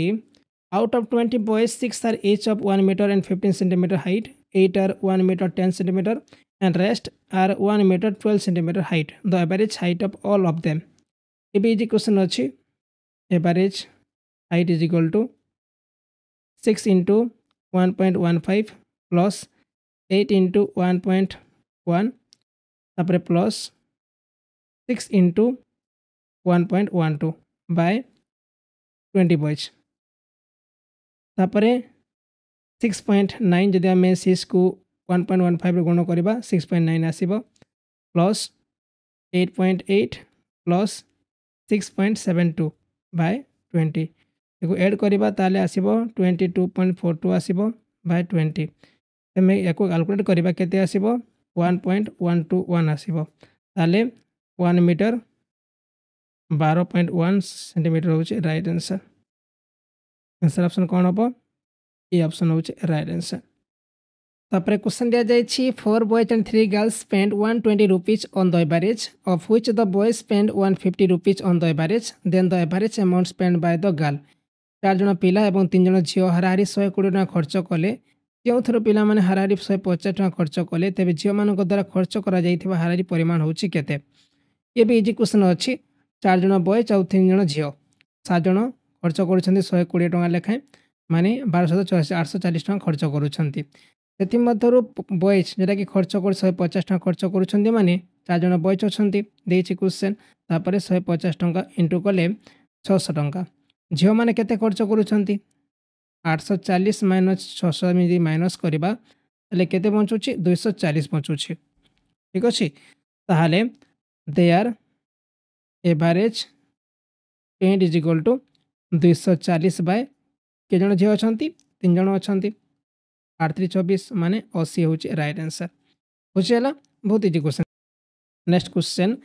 out of 20 boys 6 are each of 1 meter and 15 centimeter height, 8 are 1 meter 10 centimeter and rest are 1 meter 12 centimeter height. The average height of all of them. ये भी easy question अच्छी। Average height is equal to 6 into 1.15 plus 8 into 1.1 तापर plus 6 into 1.12 bye 20 boys तापर 6.9 जदि आम 6 को 1.15 गुण करवा 6.9 आसब प्लस 8.8 प्लस 6.72 बाय 20 या एड करवा ताले आसब 22.42 आसब बाय 20 तेमें या कैलकुलेट करवा केते आसब 1.121 आसब ताले 1 मीटर 12.1 सेंटीमीटर होचे राइट आंसर। आंसर ऑप्शन कौन हम ये ऑप्शन होचे राइट आंसर। तापर क्वेश्चन दिया जाइए 4 boys and 3 girls spent 120 rupees on the average of which the boys spent 150 rupees on the average, then the average amount spent by the girl. 4 जन पिला और 3 जन झील हाराहारी 120 टका खर्च कले जो थर पिला माने हाराहारी 150 टका खर्च कले तेज झील मान द्वारा खर्च कर हाराहारी परिमाण होची केते। ये भी इजी क्वेश्चन अच्छी 4 जन बॉयज और 3 जन झील 7 जन खर्च कर 120 टका लेखाएं माने 12,840 टका खर्च करुँच। से बॉयज जोटा कि खर्च कर 150 टका खर्च करुँच माने 4 जन बॉयज अच्छा क्वेश्चन तापर 150 टका इंटू कले 600 टका झील मैंने केते खर्च करुँच 840 माइनस 600 माइनस करवा केते बचुची 240 बचुची ठीक अच्छे। ताहले their average paint is equal to 240 by के जन झील अच्छा 3 जन अच्छा 8 3 24 माने 80 हूँ राइट आंसर बुझीगला बहुत easy question. Next question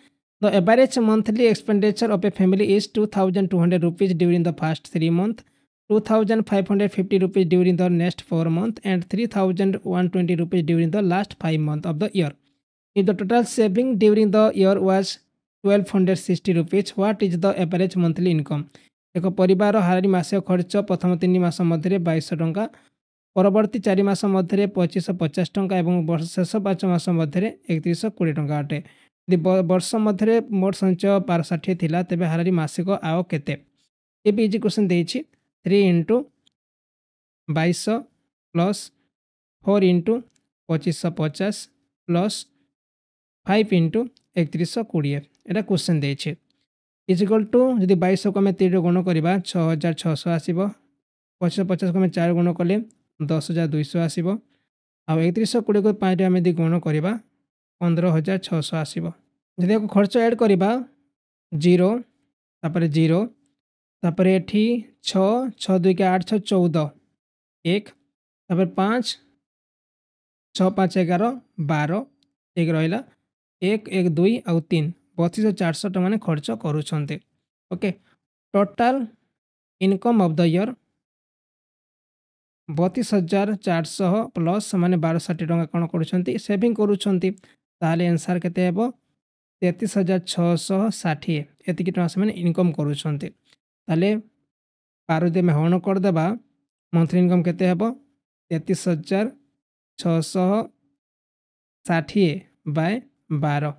the average monthly expenditure of a family is 2200 rupees during the first 3 months, 2550 rupees during the next 4 months and 3120 rupees during the last 5 months of the year. If the total saving during the year was 1260 rupees, what is the average monthly income? एक परिवार हाराहारी मासिक खर्च प्रथम 3 मास मध्य 2200 टंका परवर्ती 4 मास मध्य 2550 टंका और शेष 5 मास मध्य 3120 टंका अटे। यदि वर्ष मध्य मोट संचय 1260 थिला तेबे हाराहारी मासिक आय केते। ये भी इजी क्वेश्चन देछि 3 into 2200 plus 4 into 2550 plus 5 into 3120 एटा क्वेश्चन देछि इजिकल टू यदि 2200 को आम 3 गुण करवा 6600 आसब 2550 को आम 4 गुण कले 10200 आसब आ 3120 को 5 आम यदि गुण करवा 15600 आसब। जदि खर्च ऐड करवा 0 तापर 0 तापर एठी 6 6 2 के 8 6 14 1 तापर 5 6 5 11 12 1 रहा 1 1 2 आउ 3 32,400 टका मैंने खर्च करुँच। Okay total income of the year 32,400 plus मैंने 1260 टका कौन कर सेविंग करुँच ताहले आंसर केते हेबो 33,660 एतिक टका से इनकम करुँच ताहले 12 दे में हरण करदेबा मंथली इनकम केते हेबो 33,660 बाय 12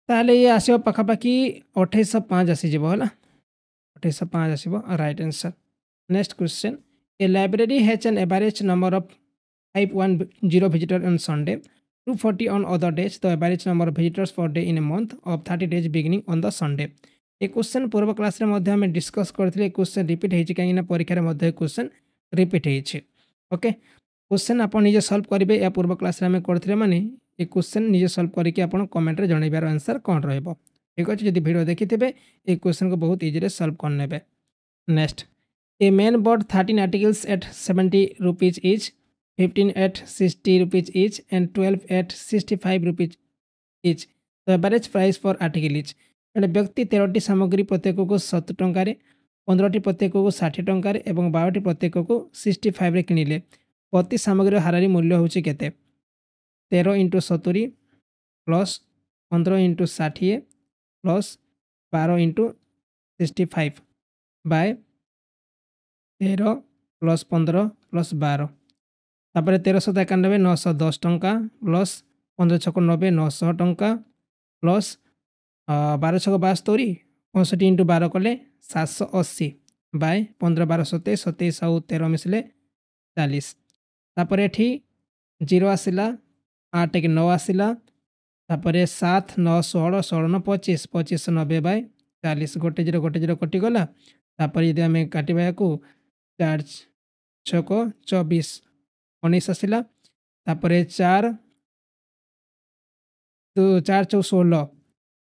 ताले ये आसो पाखापाखि 2805 आसीज है 2805 आसो right answer. Next question A library has an average number of 510 visitor on Sunday, 240 on other days. The average number of visitors per day in a month of 30 days beginning on the Sunday. A question पूर्व class रे मध्य हमें discuss करथिले question repeat हेछि काहे ना परीक्षा रे मध्य question repeat हेछि। Okay question आपण निजे सॉल्व करिवे या पूर्व क्लास रे हमें करथिले माने ए क्वेश्चन निजे सॉल्व करके आपण कमेंट रे जणैबार आंसर कोन रहबो। ठीक अछि जदि वीडियो देखिथिबे ए क्वेश्चन को बहुत इजी रे सॉल्व कर नेबे। Next a man bought 13 articles at 70 rupees each, 15 at 60 rupees each and 12 at 65 rupees each. The average price for article each. जड़े व्यक्ति 13टी सामग्री प्रत्येक को 70 टंकार, 15टी प्रत्येक को 60 टंकार और 12टी प्रत्येक को 65 रे किनिले प्रति सामग्री हारारी मूल्य होची केते 13 into 70 plus 15 into 60 plus 12 into 65 by 13 plus 15 plus 12 तापर 1391 910 टंका प्लस 15 छक 90 900 टंका प्लस 12 छक 72 65 इंटू 12 कले 780 बाय 15 12 27 27 और 13 मिसले 40 तापर एठी 0 आसिला 8 के 9 आसिला तापर 7 9 16 16 25 25 90 बाय 40 गोटे 0 कटि गला तापर यदि आम काटिबा को 4 छक 24 19 आसिला तापर 4 4 चौ 16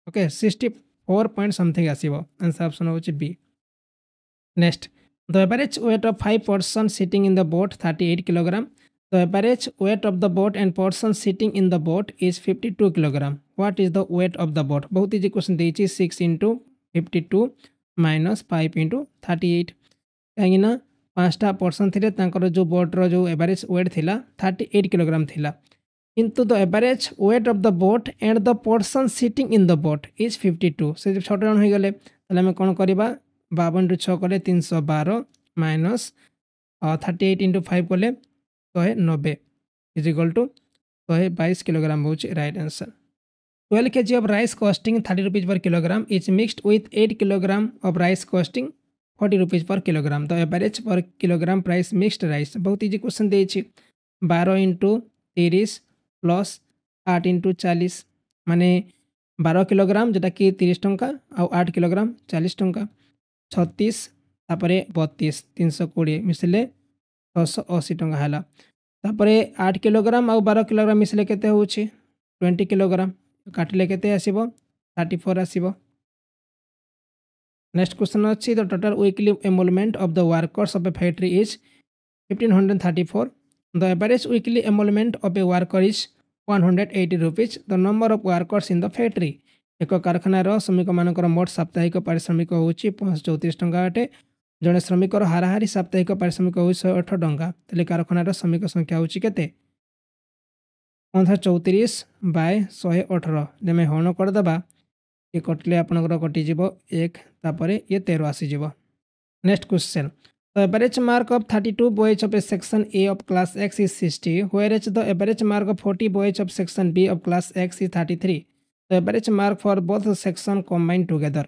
ओके 64 पॉइंट समथिंग आसीबो आंसर ऑप्शन होची B. Next the average weight of 5 person sitting in the boat 38 kilogram. The average weight of the boat and person sitting in the boat is 52 kilogram. What is the weight of the boat. बहुत easy question देछि 6 into 52 minus 5 into 38 कहीं पांचटा person थे जो बोट्र जो average weight थिला 38 kilogram थिला किंतु the average weight of the boat and the person sitting in the boat is 52 से जब 6 जन हो गले ताले हम कौन करबा 52 6 कले 312 माइनस 38 इंटू 5 कले 190 इज इक्वल टू 122 किलोग्राम हो right answer. 12 kg of rice costing 30 rupees per kilogram is mixed with 8 kilogram of rice costing 40 rupees per kilogram. The average per kilogram price mixed rice. बहुत easy question देछि 12 into 30 plus 8 into 40 माने 12 kilogram जोटा कि 30 टंका और 8 kilogram 40 टंका 36 तापरे 32 320 मिसले 680 टंका हला तापरे 8 किलोग्राम और 12 किलोग्राम मिसले केते होछि 20 किलोग्राम काटिले केते आसीबो 34 आसीबो। नेक्स्ट क्वेश्चन अच्छी the total weekly emolument of the workers of a factory is 1534। The average weekly emolument of a worker is 180 rupees. The number of workers in the factory एक कारखानार श्रमिक मानकर मोट साप्ताहिक पारिश्रमिक होची 534 टंका अटे। जड़े श्रमिकर हाराहारी साप्ताहिक पारिश्रमिक हो 108 टंका तेल कारखानार श्रमिक संख्या होची केते 534 बाय 118 जमे हरण करदेबा ये कटले आपनकर कटिଯିब 1 तापर ये 13 आसीजिब। Next question the average mark of 32 boys of a section A of class X is 60 where is the average mark of 40 boys of section B of class X is 33। The average mark for both section combine together.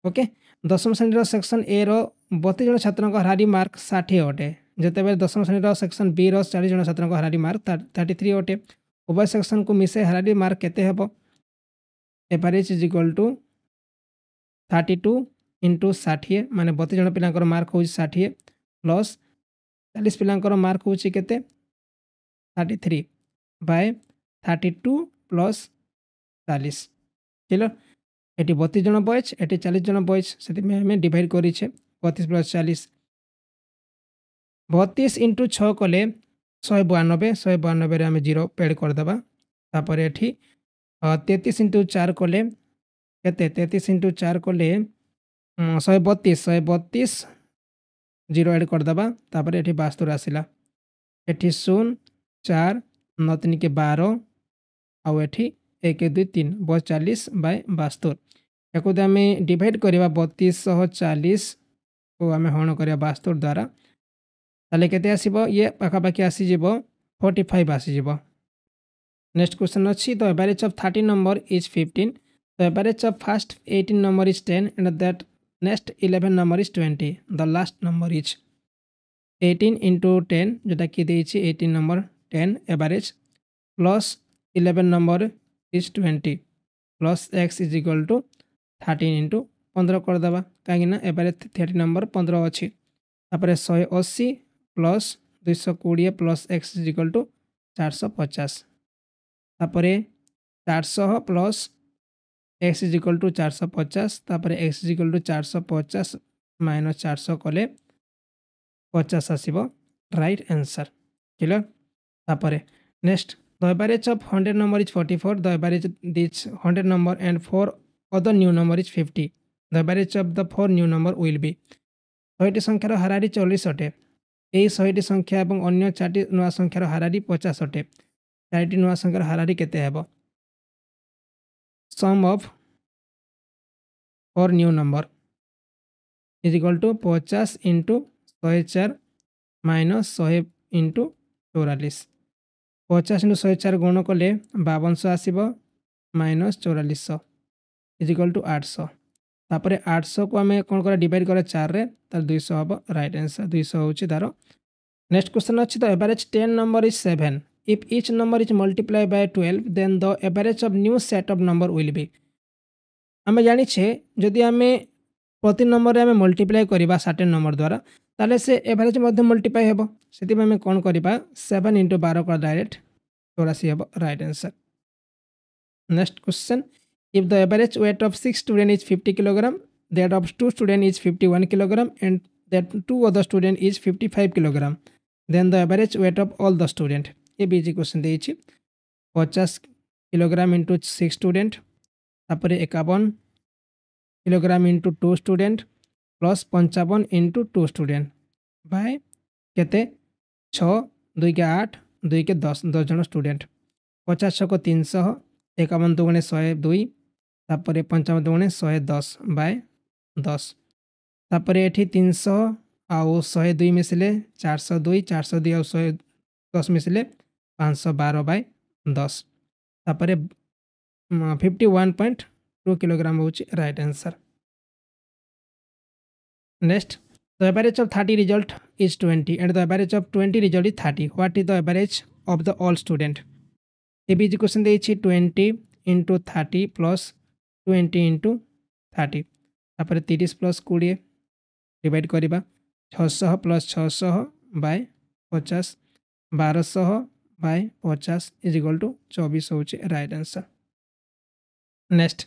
Okay दशम श्रेणी section A रो 32 जन छात्र हाराहारी mark 60 अटे जितेबाला दशम श्रेणी section B रो 40 जन छात्र हाराहारी मार्क 33 अटे उभय सेक्शन को मिसे हाराहारी मार्क केते हेबो average is equal to 32 into 60 माने 32 जन पिलांकर मार्क हो 60 प्लस 40 पिलांकर मार्क हो 33 बाय 32 प्लस 40 चलो एटी 32 जन बॉयज एटी 40 जन बॉयज से हमें डिवाइड करी 32 प्लस 40 32 इंटू 6 कले 192 आम 0 पेड करदेबा तापर एठी 33 इंटू 4 कले केते 33 इंटू 4 कले 132 0 एड करदेबा तापर एठी 72 आसिला एठी 0 4 9 3 के 12 आउ एठी 1 2 3 40 बाय 72 याको आम डिवाइड करवा 3240 को आम हरण करवा 72 द्वारा ताले केते आसीबो ये पाखापाखि आसीजिबो 45 आसीजिबो। नेक्स्ट क्वेश्चन अच्छी the average of 30 number is 15 The average of first 18 number is 10 and that next 11 number is 20. The last number is 18 into 10 जोटा कि देइछि 18 number 10 average plus 11 number is 20 plus x is equal to 13 into 15 कर दबा काहे ना average 30 number 15 अछि तापर 180 plus 220 plus x is equal to 450 तापर 400 plus x is equal to 450 तापर x is equal to 450 minus 400 कले 50 आसीबो राइट आंसर क्लियर तापर next the average of 100 number is 44 the average this 100 number and 4 other new number is 50 the average of the 4 new number will be 100टी संख्यार हाराहारी 40 अटे এই 100टी संख्या एवं अन्य 4टी नुआ संख्यार हाराहारी 50 अटे 4टी नुआ संख्यार हाराहारी केते हेबो sum of 4 new number is equal to 50 into 104 minus 100 into 44 50 into 104 गुण कले 5200 आसीबो माइनस 4400 इज इक्वल टू 800 तापर 800 को आम कौन कर डिवाइड करा 4 रे तार 200 हम राइट आंसर 200 होची तार नेक्स्ट क्वेश्चन अछि the average 10 number is 7 if each number is multiply by 12 then the average of new set of number will be आम जानी छे जदि आम प्रति नंबर आम मल्टीप्लाई करबा सर्टेन नंबर द्वारा ताले से एवरेज मध्य मल्टीप्लाई हेबो सेति आम कोन करबा 7 इंटू 12 कर डायरेक्ट 84 हेबो right answer next question if the average weight of 6 student is 50 kilogram that of 2 student is 51 kilogram and that 2 other student is 55 kilogram then the average weight of all the student ये बीजी question देइछि 50 kilogram into 6 student तापर 51 kilogram into 2 student plus 55 into 2 student by केते 6 2 के 8 2 के 10 10 जन student 50 6 को 300 51 दुगुणे 102 तापर 55 दुगुणे 110 बाय 10 तापर एठी 300 आउ 102 मिसले 402 402 आउ 110 मिसले 512 बाय 10 तापर 51.2 किलोग्राम होची right answer next the average of 30 result is 20 and the average of 20 result is 30 what is the average of the all student ये बीजी क्वेश्चन देइछि 20 इंटू 30 प्लस 20 इंटू 30 तापर 30 प्लस 20 डिवाइड करबा 600 plus 600 by 50 1200 by 50 is equal to 24 होची right answer next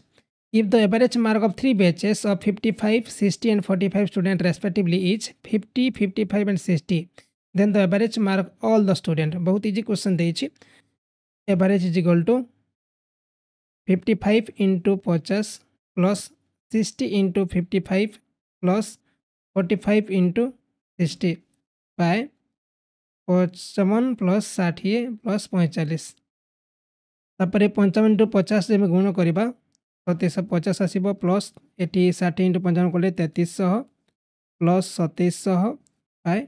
if the average mark of 3 batches of 55 60 and 45 student respectively is 50 55 and 60 then the average mark all the student बहुत easy question देइछि average is equal to 55 into 50 plus 60 into 55 plus 45 into 60 by 55 plus 60 plus 45 तापर 55 into 50 जब गुण करबा 3750 आसीबो plus eighty 60 into 55 कले 3300 plus 2700 bye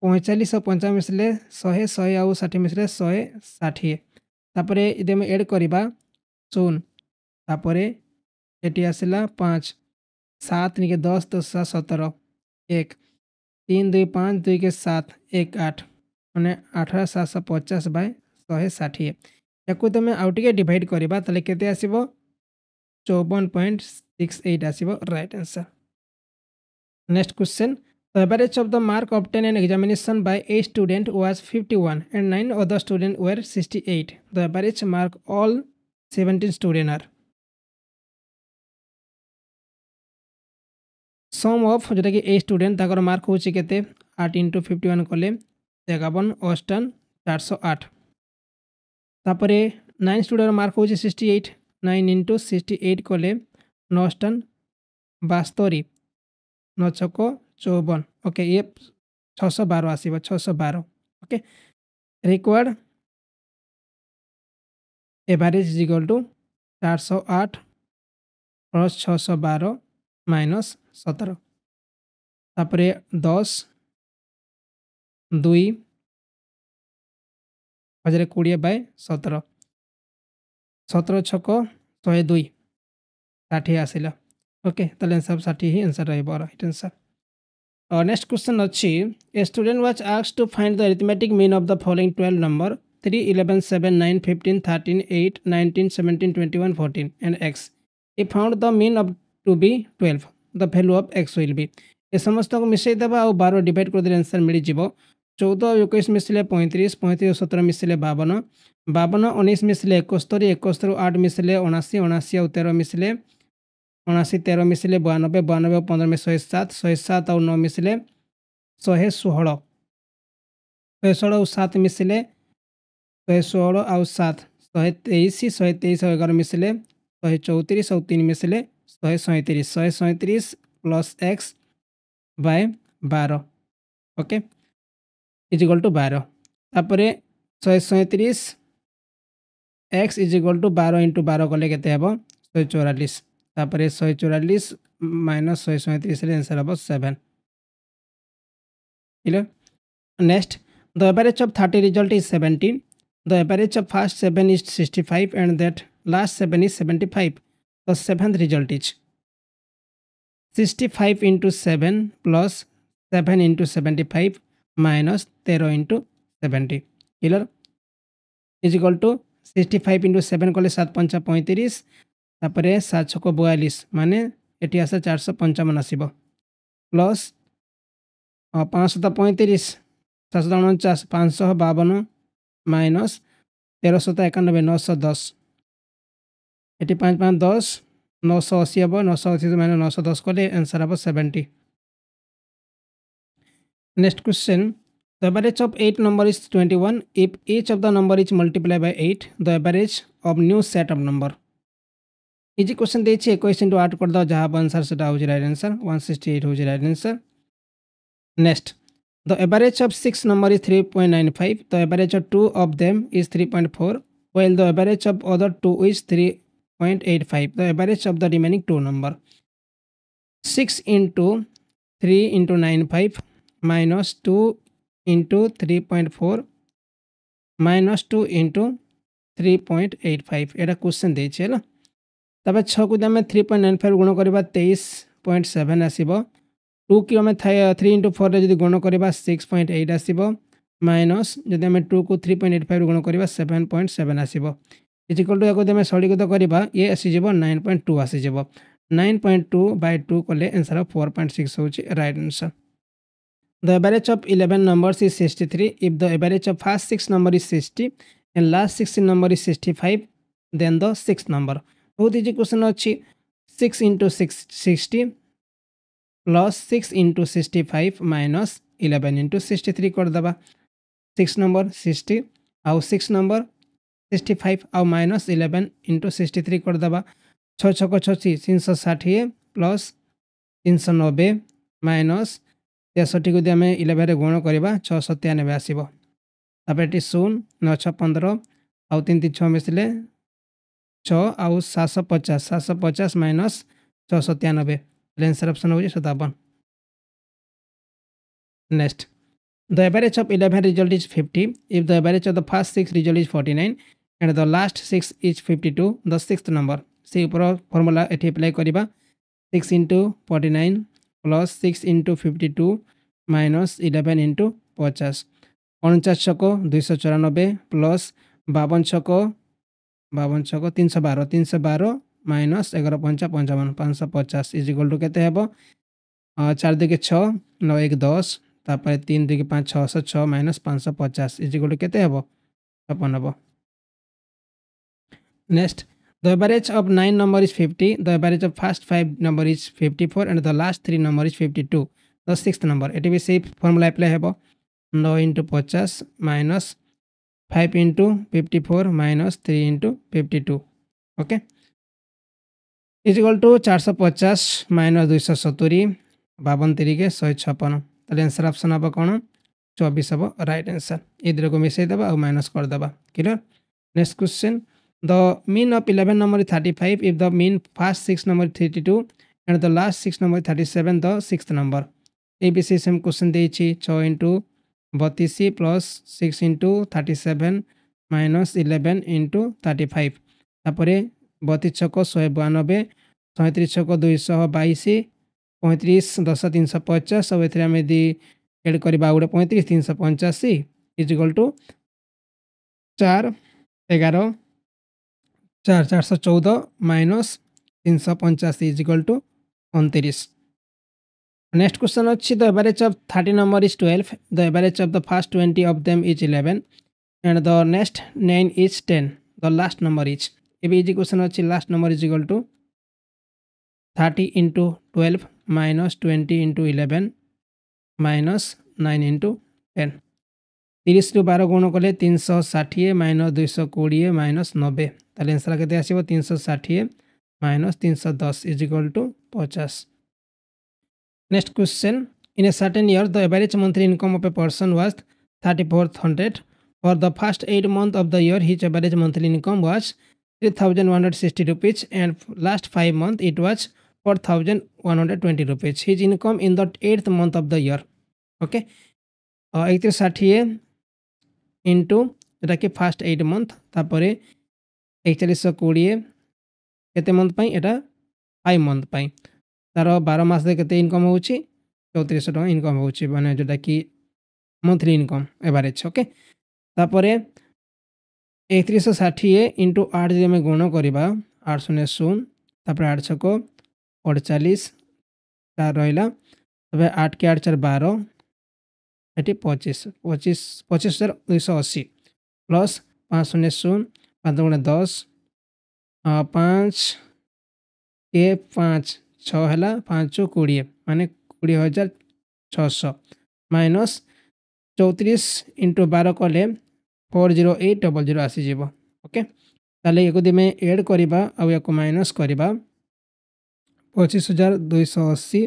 45 55 मिसले 100 100 आउ 60 मिसले 160 तापर इदे में ऐड करबा 0 तापर एटी आसला 5 7 निके 10 10 17 1 3 2 5 2 के 7 1 8 माने 18 750 बाय 160 याकू तुम आउ टिके डिवाइड करबा तले केते आसीबो 54.68 आसीबो right answer next question The average of the mark obtained in examination by a student was 51 and 9 other students were 68. The average mark all 17 students are. Sum of जोटा कि a student ताकर मार्क होची केते 8 into 51 कले 51 अष्टन 408 तापरे 9 student mark होची 68 9 into 68 कले 9 अष्टन 72 9 छको 54 okay ये 612 आसीबो 612 okay required average is equal to 408 plus 612 minus 17 तापरे 10 2 20 बाय 17 17 छको 102 60 आसिला ओके ताले आंसर 60 ही आंसर रहइबो राइट आंसर। नेक्स्ट क्वेश्चन अच्छी a student was asked to find the arithmetic mean of the following 12 number 3 11 7 9 15 13 8 19 17 21 14 and x he found the mean of to be 12 the value of x will be ए समस्त को मिसई देबा और 12 divide कर देले answer मिली जिवो 14 और 21 मिसले 35 35 और 17 मिसले 52 52 19 मिसले 71 71 और 8 मिसले 79 79 और 13 मिसले 79 13 मिसले 92 92 और 15 में 107 107 और 9 मिसले 116 116 और 7 मिसले 116 और 7 123 123 और 11 मिसले 134 और 3 मिसले 137 137 plus x by 12 okay is equal to 12 तापरे 137 x is equal to 12 into 12 कले केते हेबो 144 तापरे 144 माइनस 137 रे आंसर हेबो 7 clear. Next the average of 30 result is 17 the average of first 7 is 65 and that last 7 is 75 the seventh result is 65 into 7 plus 7 into 75 minus 13 into 70 clear is equal to 65 into 7 कले 7 पंचा 35 तापरे 7 छक 42 माने eighty आसे 455 आसीबो plus 535 749 552 minus 1391 910 eighty 5 5 10 980 हम 980 minus 910 कले answer हम 70। Next question the average of 8 number is 21 if each of the number is multiply by 8 the average of new set of number easy question देछि 21 इंटू 8 कर दो जहां answer सेटा हो right answer 168 हो right answer. Next the average of 6 number is 3.95 the average of 2 of them is 3.4 while the average of other 2 is 3.85 the average of the remaining 2 number 6 into 3 into 95 minus 2 into 3.4 minus 2 into 3.85 Etah question देछि हला तबे 6 को हम 3.95 गुण करबा 23.7 आसीबो 2 की हम 3 into 4 रे जदी गुण करबा 6.8 आसीबो माइनस जदी हम 2 को 3.85 गुण करबा 7.7 आसीबो इज इक्वल टू याको देमे सळीगत करबा ये आसी जेबो 9.2 आसी जेबो 9.2 by 2 कले आंसर 4.6 होची right answer. The average of 11 numbers is 63 if the average of first 6 number is 60 and last 16 number is 65 then the sixth number बहुत इजी क्वेश्चन अच्छी 6 into 60 plus 6 into 65 minus 11 into 63 कर दबा 6 number 60 आउ 6 number 65 आउ minus 11 into 63 कर दबा 6 छक 36 360 plus 390 minus 63 को आम 11 रे गुण करवा 697 आसब तापर 0 9 6 15 आउ 3 3 6 मिसले 6 आउ 750 माइनस 697 आंसर ऑप्शन हो 57। Next the average of 11 result is 50 if the average of the first 6 result is 49 and the last 6 is 52 the sixth number से ऊपर फॉर्मूला एठी अप्लाई करबा 6 into 49 plus 6 into 52 minus 11 into 50 49 छक 294 plus 52 छक 312 minus 11 पंचा 55 550 is equal to केते हेबो 4 2 6 9 1 10 तापर 3 2 5 606 माइनस 550 इज इक्वल टू केते हेबो 56 हेबो। Next the average of 9 number is 50 the average of first 5 number is 54 and the last 3 number is 52 the sixth number it will say formula apply हेबो 9 into 50 minus 5 into 54 minus 3 into 52 okay is equal to 450 minus 270 52 3 156 ताले answer option अब कोन 24 अब right answer इधर को मिसई देबा और minus कर देबा clear. Next question the mean of 11 number is 35 if the mean first 6 number is 32 and the last 6 number is 37 the sixth number abc same question देछि 6 into 32 plus 6 into 37 minus 11 into 35 तापरे 32 छक 192 37 छक 222 35 10 350 और ये आम यदि एड करवा गोटे 35 385 equal to 4 11 4 414 minus 385 equal to 29. Next question अच्छी the average of 30 number is 12. The average of the first 20 of them is 11 and the next 9 is 10. The last number is. ये भी easy question अच्छी last number is equal to 30 into 12 minus 20 into 11 minus 9 into 10. 30 ରୁ 12 गुण कले 360 minus 220 minus 90 ताले answer केते आसीबो 360 minus 310 is equal to 50. Next question. In a certain year, the average monthly income of a person was 3400. For the first 8 months of the year, his average monthly income was 3160 rupees and last 5 months it was 4120 rupees. His income in the 8th month of the year. Okay. 3160 into जोटा कि fast 8 month तापर 4120 केते month पाई एटा 5 month पाई तार 12 मास दे केते income होची 3400 टका income होची माने जोटा कि मंथली इनकम एवरेज. ओके तापर 3160 इंटू 8 जे में गुण करबा 8 शून्य शून्य तापर 8 छक 48 4 रहिला तबे 8 के 8 4 12 एटी 25,280 प्लस 5 शून्य शून्य 5 गुणे 10 5 के 5 6 है 5 20 माने 20,600 माइनस 34 इंटू 12 कले 40800 आसीज. ओके ताले एक में एड करवा आ माइनस करवा 25,280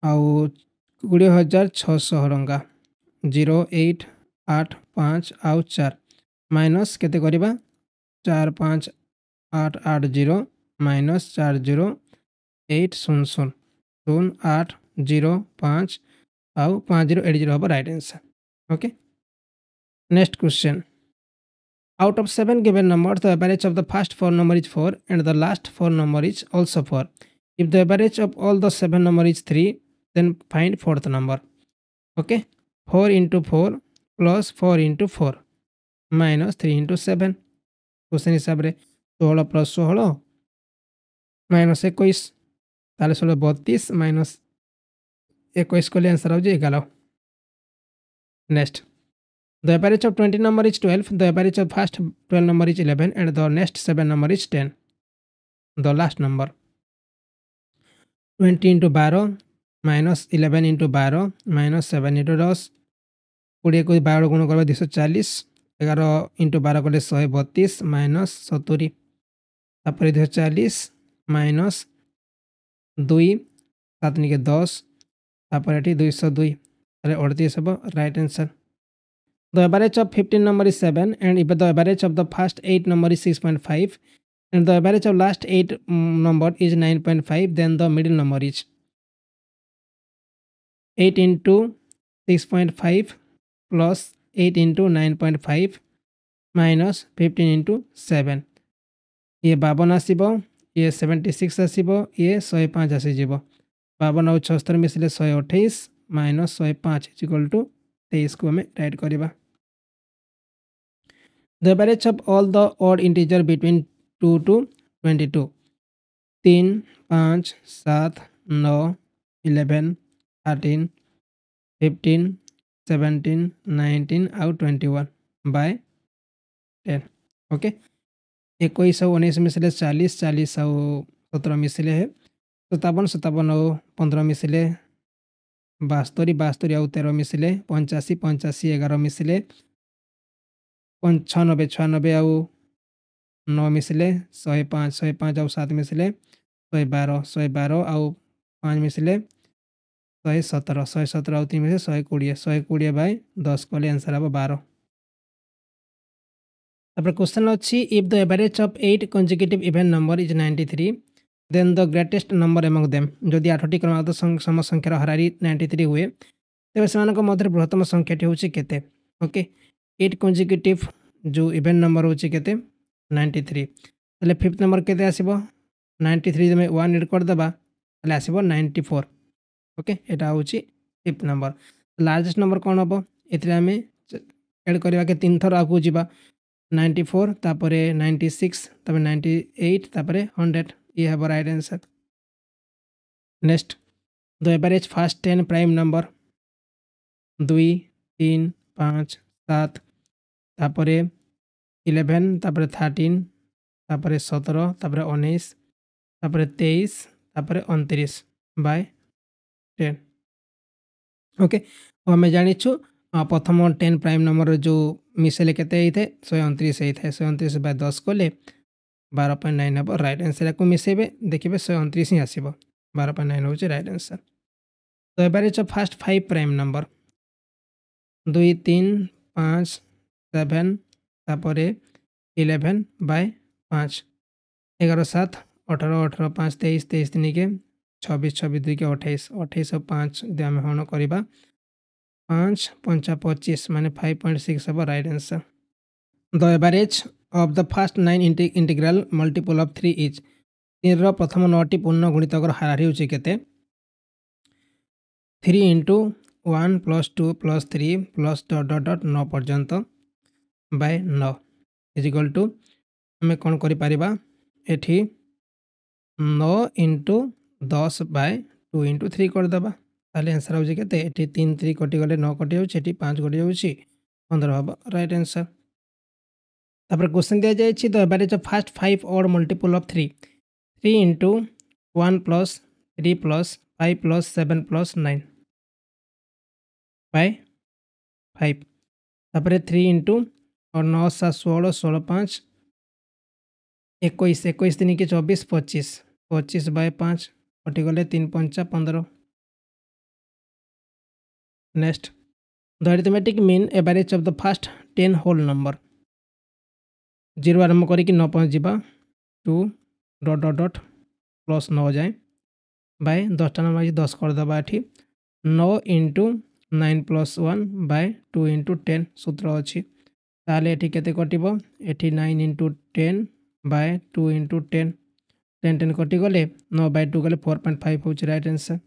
आउ 20,600 टंका 0885 आउ 4 माइनस केते करवा 45880 माइनस 40800 0805 आउ 5080 हम right answer. Okay next question. Out of 7 given numbers, the average of the first 4 number is 4 and the last 4 number is also 4. If the average of all the 7 number is 3, then find fourth number. Okay, 4 into 4 plus 4 into 4 minus 3 into 7. Question हिसाब रे 16 plus 16 minus 21 ताले 16 32 minus 21 को answer हो जाए 11. Next. The average of 20 number is 12. The average of first 12 number is 11 and the next 7 number is 10. The last number. 20 into 12 minus 11 into 12 minus 7 into 10 20 को 12 गुण करवा 240 11 into 12 कले 132 माइनस 70 तापर 240 minus 2 7 निके 10 तापर एटी 202 ताले 38 हम right answer. The average of 15 number is 7 and if the average of the first 8 number is 6.5 and the average of last 8 number is 9.5, then the middle number is 8 into 6.5 plus 8 into 9.5 minus 15 into 7. ये 52 आसीबो ये 76 आसीबो ये 105 आसीजिबो 52 और 76 मिसले 128 minus 105 equal to 23 को हमें right करबा. The average of all the odd integer between 2 to 22 3 5 7 9 11 13 15 17 19 और 21 by 10. Okay 21 और 19 मिसले 40 40 और 17 मिसले है 57 57 और 15 मिसले 72 72 और 13 मिसले 85 85 11 मिसले 96 96 और 9 मिसले 105 105 और 7 मिसले 112 112 और 5 मिसले 117 117 और 3 मिसले 120 120 बाय 10 को आंसर हम 12. तापर क्वेश्चन अच्छी if the average of 8 consecutive even number is 93 then the greatest number among them. जदि 8टी क्रमागत सम संख्यार हारारी 93 हुए तेज से मध्य बृहत्तम संख्याटी हूँ केते. ओके 8 कंसेक्यूटिव जो इवेंट नंबर होची केते 93 ताले फिफ्थ नंबर केते आसीबो 93 में 1 ऐड कर दबा ताले आसीबो 94। ओके एटा होची फिफ्थ नंबर। लार्जेस्ट नंबर कोन हबो एथिरे हमें ऐड करबा के तीन थर आगु जिबा 94 तापरे 96 तापरे 98 तापरे 100 ये हबो right answer. Next the average first 10 prime number 2 3 5 7 तापरे 11 तापरे 13 तापरे 17 तापरे 19 तापरे 23 तापरे 29 बाय 10। ओके आम जाचु प्रथम 10 प्राइम नंबर जो मिसेले केते 129 होता है 129 बाय 10 कले 12.9 हम राइट आंसर को मिसेबे देखिए 129 ही आसो 12.9 हूँ राइट आंसर। तो average of first 5 prime number 2 3 5 7 तापर 11 बाय 5 11 7 18 18 5 23 23 3 के 26 26 2 के 28 28 और 5 आम हरण करवा 5 5 25 माने 5.6 हम right answer. The average of the first 9 integral multiple of 3 is 3 प्रथम 9टी पूर्ण गुणितकर हाराहारी होची केते 3 into 1 plus 2 plus 3 plus dot dot dot 9 पर्यंत बाय 9 इजिकल टू आम कौन करी 9 इंटू 10 बाय 2 इंटू 3 करदे ताले आंसर होची केते एठी 3 3 कटि गले 9 कटि होची एठी 5 कटि होची 15 हम राइट आंसर। तापर क्वेश्चन दिया जायछि the average of first 5 odd multiple of 3 3 into 1 plus 3 plus 5 plus 7 plus 9 by 5 तापर 3 इंटू और 9 7 16 16 5 21 21 3 के 24 25 25 बाय 5 कटि गले 3 5 15। Next the arithmetic mean average of the first 10 whole number 0 आरंभ करी 9 पहुँच जावा 2 डॉट डॉट डॉट प्लस 9 जाए बाय 10टा नंबर 10 करदे ये 9 इंटू 9 प्लस 1 बाय 2 इंटू 10 सूत्र अच्छी ताले ये केते कटिबो एठी 9 इंटू 10 बाय 2 इंटू 10 10 10 कटि गले 9 बाय 2 गले 4.5 हूँ राइट आंसर।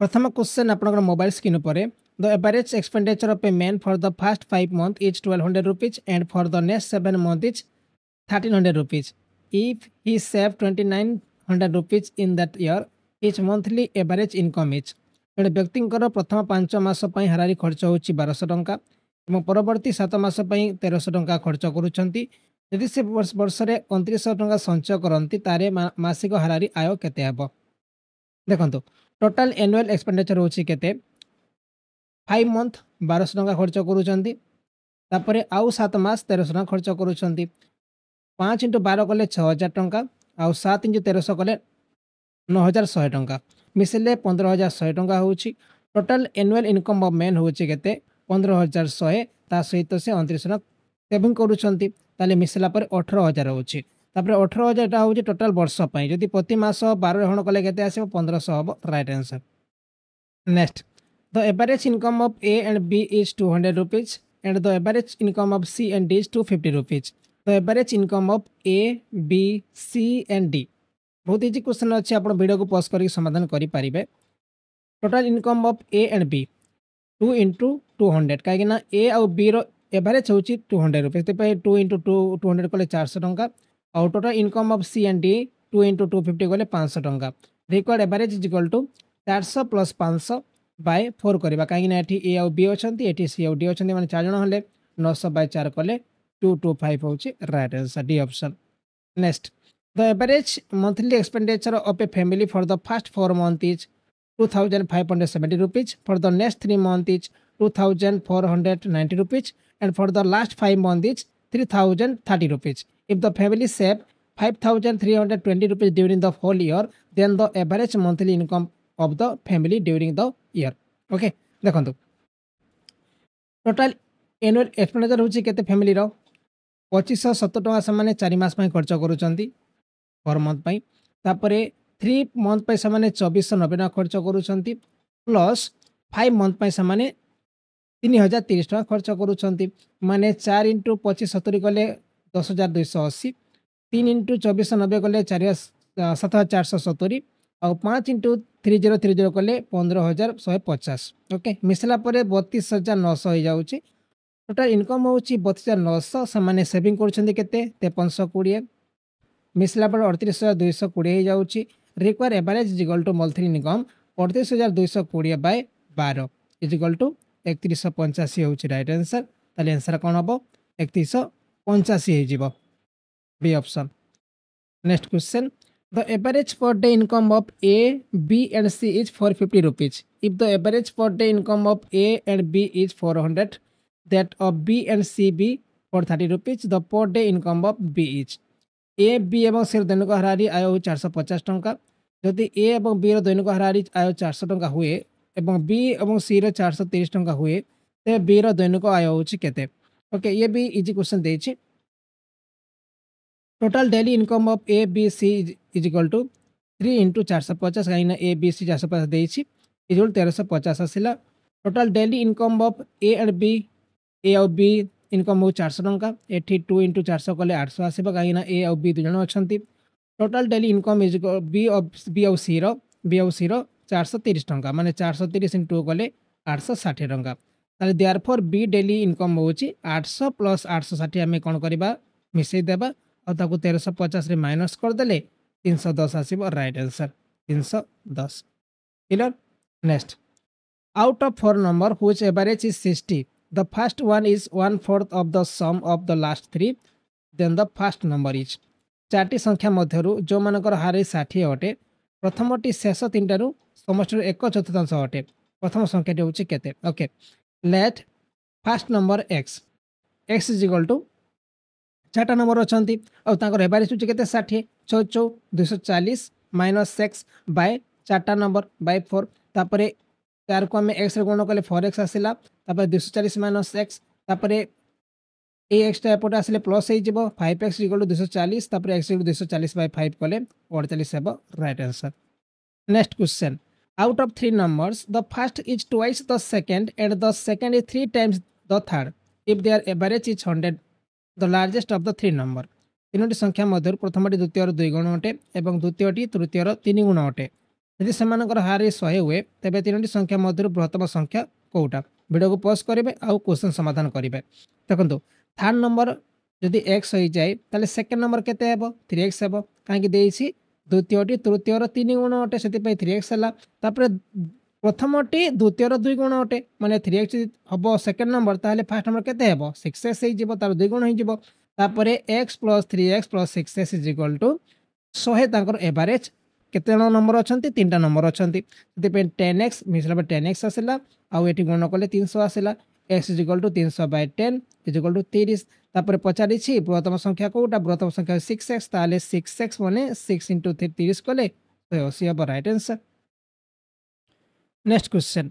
प्रथम क्वेश्चन आपनकर मोबाइल स्क्रीन पर the average expenditure of a man for the first 5 months is 1200 rupees and for the next 7 months is 1300 rupees if he save 2900 rupees in that year etch monthly average income is जड़े व्यक्ति प्रथम 5 मास हाराहारी खर्च हो 1200 टंका और परवर्ती 7 मास 1300 टंका खर्च करुँच यदि से वर्ष में 2900 टंका संचय करती तारे मासिक हाराहारी आय केते हेबो देखो टोटाल एनुअल एक्सपेंडिचर होची केते 5 मंथ 1200 टंका खर्च करुँच तापर आउ 7 मास 1300 टंका खर्च करुँच 5 इंटू 12 कले 6000 टंका आउ 7 इंटू 1300 कले 9100 टंका मिसले 15100 टंका होची total annual income of man होची केते 15100 ता सहित से 2900 सेविंग करुँच ताले मिसला पर 18000 होची तापर 18000 टा होची टोटाल वर्ष पई जदि प्रति मास 12 हण कले केते आसीबो 1500 हबो right answer. Next the average income of A and B is 200 rupees and the average income of C and D is 250 rupees the average income of A B C and D बहुत easy question अच्छे आप video को pause करके समाधान करें। Total income of A and B 2 into 200 कहीं ए आउ B रो average हूँ 200 रुपीज 2 इंटू 200 कले 400 टंका और total income of C and D 2 into 250 कले 500 टंका required average is equal to 400 plus 500 by 4 करवा कहीं ए आउ बी अच्छा ये सी आउ डी अच्छा मैंने 4 जन हेल्ले 900 बाय 4 कले 225 हूँ right answer D option. Next the average monthly expenditure of a family for the first 4 months is 2570 rupees for the next 3 months is 2490 rupees and for the last 5 months is 3030 rupees. If the family save 5320 rupees during the whole year, then the average monthly income of the family during the year. Okay, देखो total annual expenditure होची केते family रो 2570 टका सामाने 4 मास पई खर्च करूचंती per month पई तापरे 3 month पई सामाने 2490 टका खर्च करूचंती प्लस 5 मंथ पई सामाने 3030 टका खर्च करुँच माने 4 इंटू 2570 कले 10280 3 इंटू 2490 कले 7470 और 5 इंटू 3030 कले 15150 ओके मिसला 32900 हो जाऊँगी टोटाल इनकम हूँ 32900 से सेविंग कर 5320 मिसला 38220 हो जाऊँगी require average is equal to monthly income 38220 by 12 is equal to 3185 हूँ राइट आंसर ताले आंसर कौन हम 3185 हो B option next question the average per day income of A B and C is 450 rupees if the average per day income of A and B is 400 that of B and C be 430 rupees the per day income of B is A B एवं C दैनिक हाराहारी आय हो 450 टंका जदि ए और B दैनिक हाराहारी आय 400 टंका हुए एवं B और सी 430 टंका हुए तो बी दैनिक आय हूँ केते ओके ये भी इजी क्वेश्चन देछि total daily income of A B C is equal to 3 into 450 कहीं ए बी सी 450 देछि इज 1350 आसला total daily income of A and B A और बी इनकम हो 400 टंका एठी 2 इंटू 400 कले 800 आसब कहीं ए और बी दुजन अच्छा total daily income is B और सी रो 430 टंका माने 430 इंटू कले 860 टंका ताले there for B daily income हो 800 प्लस 860 आम कौन करवा मिसई देबा और 1350 माइनस करदे 310 आसब right answer 310 clear next out of 4 number which average is 60 the first one is 1/4 of the sum of the last 3 then the first number is 4टी संख्या मध्यरु जो मानकर हारे 60 अटे प्रथमटी शेष 3टारू समष्टिर 1/4 अटे प्रथम संख्याटी होची केते okay let first number x is equal to 4टा नंबर अच्छा और एवरेज हूँ के 60 6 240 माइनस एक्स बाय 4टा नंबर बाय 4 तापर 4 को आम एक्स गुण कले 4x आसला 240 माइनस एक्स ए एक्सटा एपटे आसले प्लस हो 5x equal to 240 x 240 bye 5 कले 48 हे right answer next question out of 3 numbers the first is twice the second and the second is 3 times the third if their average is 100 the largest of the 3 number 3टी संख्या मध्य प्रथमटी द्वितीय 2 गुण अटे और द्वितीयटी तृतीय 3 गुण अटे यदि से हारे 100 हुए तेज 3टी संख्या मध्य बृहत्तम संख्या कौटा वीडियो को पॉज करेंगे आउ क्वेश्चन समाधान करेंगे देखो थर्ड नंबर जदि एक्स हो जाए ताले सेकेंड नंबर केते हेबो 3x हेबो कहीं द्वितीयटी तृतीय 3 गुण अटे से 3x है प्रथमटी द्वितीय 2 गुण अटे माने 3x हम सेकेंड नंबर ताहले फर्स्ट नंबर केते हेबो 6x हो तार 2 गुण हो x plus 3x plus 6x is equal to 100 तांकर एवरेज केते नंबर अच्छा 3टा नंबर अच्छा 10x मिसला 10x आसला आउ ये गुण कले 300 आसला x is equal to 300 by 10 is equal to 30 तापर पचारि बृहत्तम संख्या कौटा बृहत्तम संख्या 6x ताले 6x माने 6 इंटू 30 कले 180 हम right answer next question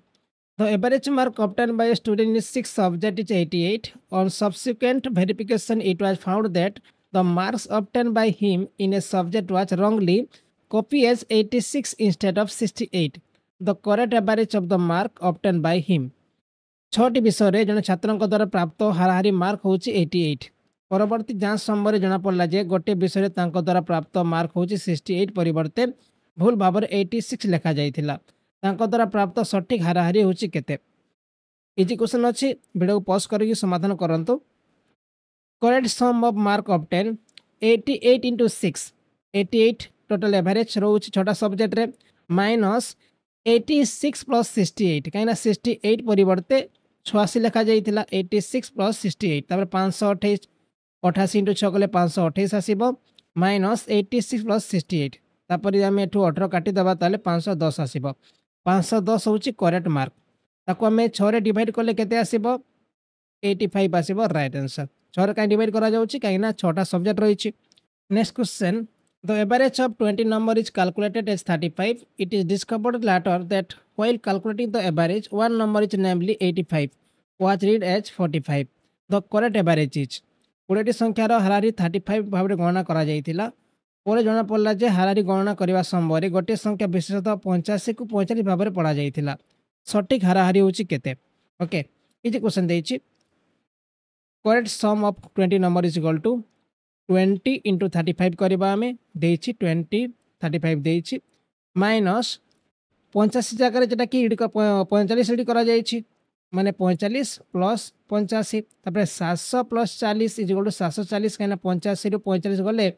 the average mark obtained by a student in 6 subject is 88 on subsequent verification it was found that the marks obtained by him in a subject was wrongly copied as 86 instead of 68 the correct average of the mark obtained by him 6टी विषय जन छात्रों द्वारा प्राप्त हाराहारी mark हूँ 88 परवर्ती जांच समय जना पड़ा जे गोटे विषय द्वारा प्राप्त मार्क हूँ 68 परिवर्ते भूल भाव 86 लिखा जाइथिला द्वारा प्राप्त सठिक हाराहारी हूँ केते इजी क्वेश्चन अच्छी वीडियो को पॉज करके समाधान करंतु correct sum of mark obtain 88 into 6 88 total average रोचे 6टा सब्जेक्ट रे माइनस 86 प्लस 68 कहीं 68 परिवर्ते 86 लिखा जाइथिला 86 प्लस 68 तापर 528 88 इंटू 6 कले 528 आसीबो माइनस 86 प्लस 68 तापर आम एठू 18 काटिदेबा ताले 510 आसीबो 510 हूँ करेक्ट मार्क ताको आम 6 रे डिवाइड कले केते आसीबो 85 आसीबो राइट आंसर 6 रे कहीं डिवाइड करा जाउची कहीं 6टा सब्जेक्ट रही next question The average of 20 number is calculated as 35. It is discovered later that while calculating the average, one number is namely 85 was read as 45. The correct average is 20 संख्यार हाराहारी 35 भाव में गणना करा जाइथिला पर जना पड़ला जे हाराहारी गणना करबा समय गोटे संख्या विशेषतः 85 को 45 भाव में पढ़ा जाइथिला सठिक हाराहारी होची केते ओके इज क्वेश्चन देछि correct sum of 20 number is equal to 20 into 35 करवा आम दे 20 35 दे माइनस 85 जगह जेटा कि 45 रीड करा माने 45 प्लस 85 तापर 700 प्लस 40 इज इक्वल टू 740 कहीं 85 रु 45 गले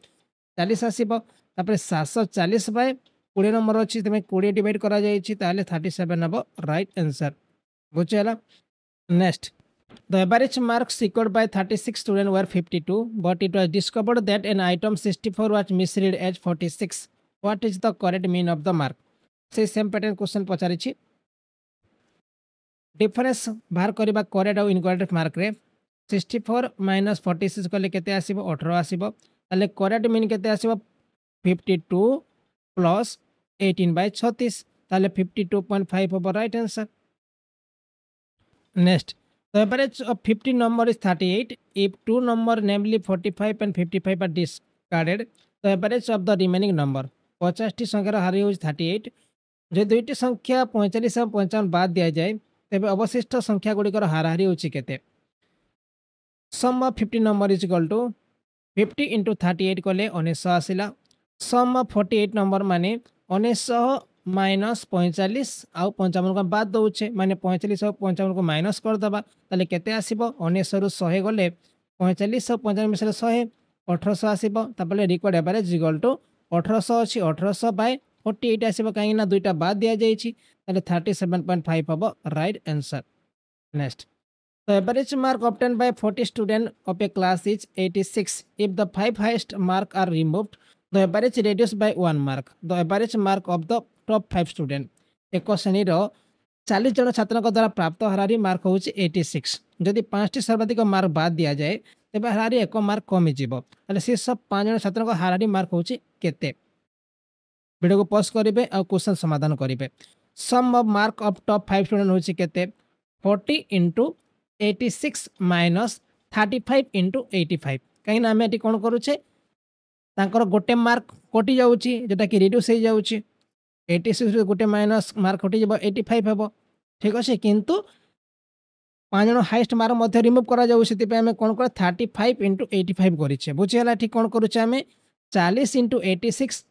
40 आसीबो तापर 740 बाय 20 नंबर अच्छी तुम 20 डिवाइड करा 37 हम राइट आंसर बुझेगा। Next the average marks secured by 36 students were 52 but it was discovered that an item 64 was misread as 46. What is the correct mean of the mark? से same pattern question पचारि difference बाहर करबा correct और incorrect mark रे 64 minus 46 कले केते आसीबो 18 आसीबो ताले correct mean केते आसीबो 52 plus 18 bye 36 ताले 52.5 होबो right answer. Next the average of 50 number is 38 if two number namely 45 and 55 are discarded the average of the remaining number 50 T संख्यार हारी हो 38 जो दुईटी संख्या 45 और 55 बाद दिया जाए तेज अवशिष्ट संख्या गुड़िकर हाराहारी होची केते sum of 50 number is equal to 50 into 38 कले 1900 आसला सम ऑफ 48 नंबर माने 1900 माइनस 45 आउ 55 को बाद दौचे माने 45 और 55 को माइनस करदे ताले केते आसीबो 1900 रु 100 गले 45 और 55 मिसले 100 1800 आसीबो तापले रिकॉर्ड एवरेज इक्वल टू 1800 अछि 1800 बाय 48 आसीबो काहे ना दुईटा बाद दिया जायछि ताले 37.5 हबो right answer. Next the average mark obtained by 40 students of a class is 86 if the 5 highest mark are removed the average reduced by 1 mark the average mark of the top 5 student एक श्रेणी 40 जन छात्रों द्वारा प्राप्त हाराहारी mark हूँ 86 जदि 5टी सर्वाधिक mark बाद दिया जाए तेज हाराहारी 1 मार्क कमी शीर्ष 5 जन छात्रों हाराहारी मार्क हूँ केते वीडियो को पॉज करेंगे और क्वेश्चन समाधान करेंगे। Sum of mark of top 5 student हूँ केते 40 इंटू 86 माइनस 35 इंटू 85 कहीं आम ये कौन करुचे गोटे मार्क कटि जाऊँगी जोटा कि रिड्यूस हो जाऊँगी 86 गोटे माइनस मार्क कटि 85 हम ठीक अच्छे किंतु 5 जन हाइस्ट मार्क रिमूव करें कौन कर 35 इंटू 85 करे बुझीगला ठीक कौन करुचे आम 40 इंटू 86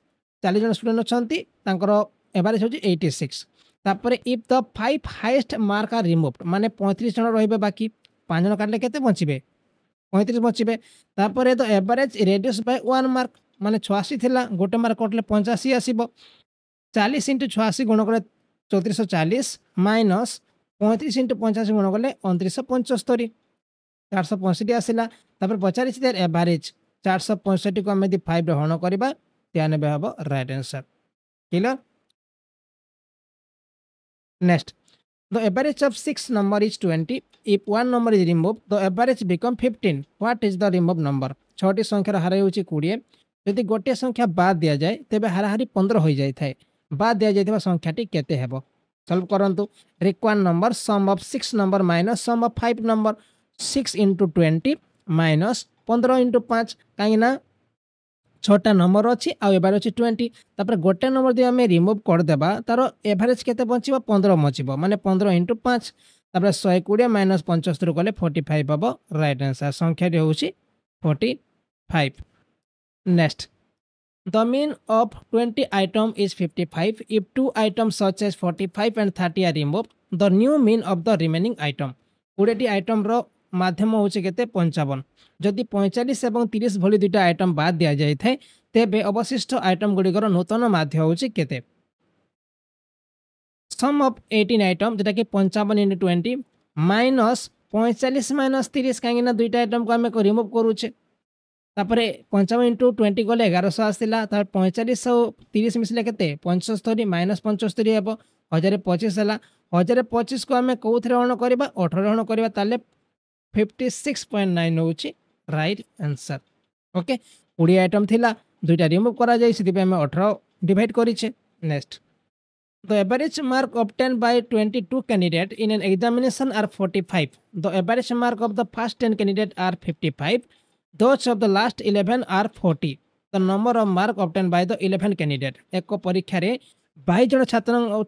40 जन स्टूडेंट अच्छा एवरेज हूँ 86 तापर if the 5 highest mark are removed माने 35 जन रे बाकी 5 जन काटले केते बचिबे 35 बचिबे तापर the average reduce by 1 mark माने 86 थिला गोटे मार्क कटले 85 आसीबो 40 इंटू 86 गुण कले 3440 माइनस 35 इंटू 85 गुण कले 2975 465 आसला तापर पचारि एवरेज 465 को आम 5 हरण करवा 93 हम right answer clear. Next the average of 6 number is 20 if 1 number is remove the average become 15 what is the remove number 6टी संख्यार हारा होची 20 यदि गोटे संख्या बाद दिया जाए तेबे हाराहारी 15 हो जाए बाद दिया जाइथिबा संख्याटी केते हेबो सॉल्व करंतु required number sum of 6 number minus sum of 5 number 6 into 20 minus 15 into 5 कहीं 6टा नंबर अच्छी आउ एवरेज अच्छी 20 तापर गोटे नंबर जो आम रिमूव करदेबा तार एवरेज केते बचिबो 15 बचिबो माने 15 इंटू 5 तापर 120 माइनस 75 कले 45 हम राइट आंसर संख्याटी होउची 45। Next The mean of 20 item is 55 if 2 items such as 45 and 30 are removed the new mean of the remaining item 20 item रो माध्यम होचे केते 55 जदि 45 एवं 30 भली दुटा आइटम बाद दिया जाय थे तेबे अवशिष्ट आइटम गुड़िकर नूतन माध्य होचे केते सम ऑफ 18 आइटम जेटा कि 55 इंटू 20 माइनस 45 माइनस 30 कहीं दुईटा आइटम को आम रिमूव करूचे तापर 55 इंटू 20 गले 1100 आसला 45 और 30 मिसले के 75 माइनस 75 हे 1025 है 1025 को आम कौ हरण करवा 18 हरण करवा ताले 56.9 हूँ राइट आंसर ओके 20 आइटम थिला दुईटा रिमूव करा जाय सिति पे हम 18 डिवाइड करिछे। Next the average mark obtained by 22 candidate in an examination are 45 the average mark of the first 10 candidate are 55 those of the last 11 are 40 the number of mark obtained by the 11 candidate एक परीक्षा रे 22 जन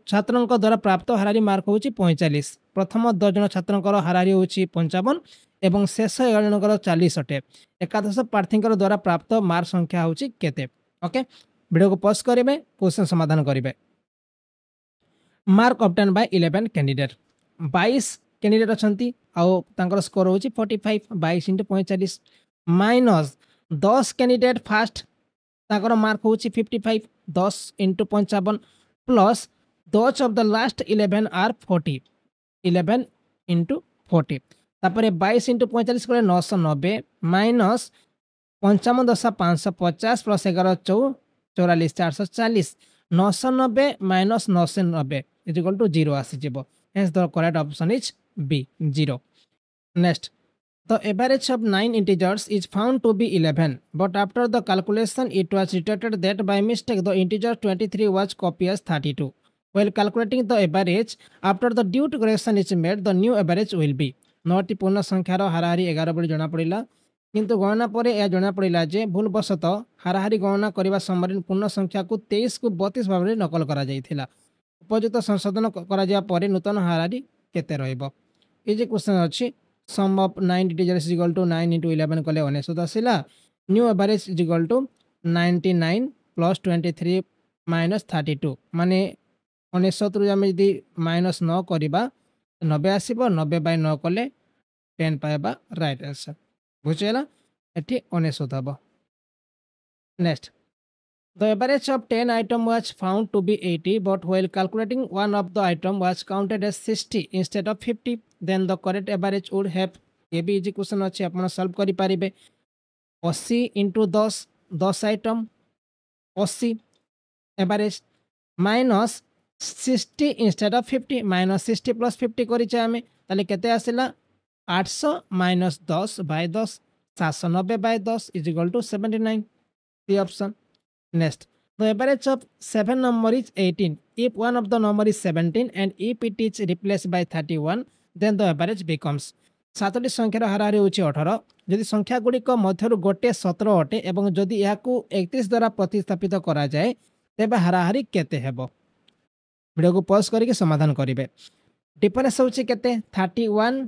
छात्रों द्वारा प्राप्त हाराहारी mark हूँ 45। प्रथम 10 जन छात्रों हाराहारी हूँ 55 एवं शेष 11 जनकर 40 अटे। एकादश प्रार्थी द्वारा प्राप्त मार्क संख्या हूँ केते। ओके, वीडियो को पॉज करेंगे, क्वेश्चन समाधान करेंगे। Mark obtain by 11 candidate. 22 candidate अच्छी आउ स्कोर हूँ 45 22 × 45 माइनस 10 कैंडिडेट फास्ट ताकर मार्क हूँ 55 10 × 55 plus 10 of the last 11 are 40 11 × 40 तापर 22 × 45 कले 990 माइनस 55 10 550 प्लस 11 44 440 990 माइनस 990 इज इक्वल टू 0 आसीजिवो। Hence the correct option is B 0। Next, the average of 9 integers is found to be 11, but after the calculation it was detected that by mistake the integer 23 was copied as 32. While calculating the average, after the due correction is made, the new average will be 9 T पूर्ण संख्यार हाराहारी 11 बोली जना पड़िला, किंतु गणना परे यह जना पड़िला जे भूलवशतः हाराहारी गणना करने समय पूर्ण संख्या को 23 को 32 भाव में नकल करा जाइथिला। उपयुक्त संशोधन करा जाया परे नूतन हाराहारी केते रहइबो। ए जे क्वेश्चन अछि sum of 9 integers is equal to 9 × 11 कले 99 आसिला। New average is equal to 99 plus 23 minus 32 माने 99 रु आमे यदि माइनस 9 करबा 90 आसीबो। 90 बाय 9 कले 10 पाएबा राइट आंसर। बुझेला एठी 99 हबो। Next, the average of 10 item was found to be 80, but while calculating one of the item was counted as 60 instead of 50, then the correct average would have ये भी easy question अच्छे आप solve करि पारिबे। 80 × 10 10 item 80 average minus 60 instead of 50 minus 60 plus 50 करिचे आमे ताले केते आसिला 800 minus 10 by 10 790 by 10 is equal to 79 the option. Next, the average of 7 number is 18. If one of the number is 17 and if it is replaced by 31, then the average becomes 7टी संख्यार हाराहारी होची 18 जदि संख्या गुड़िक मध्यरु गोटे 17 अटे एवं जदि याकू 31 द्वारा प्रतिस्थापित करा जाए तेबे हाराहारी केते हेबो। वीडियो को पॉज करके समाधान करिवे। डिफरेंस होची केते 31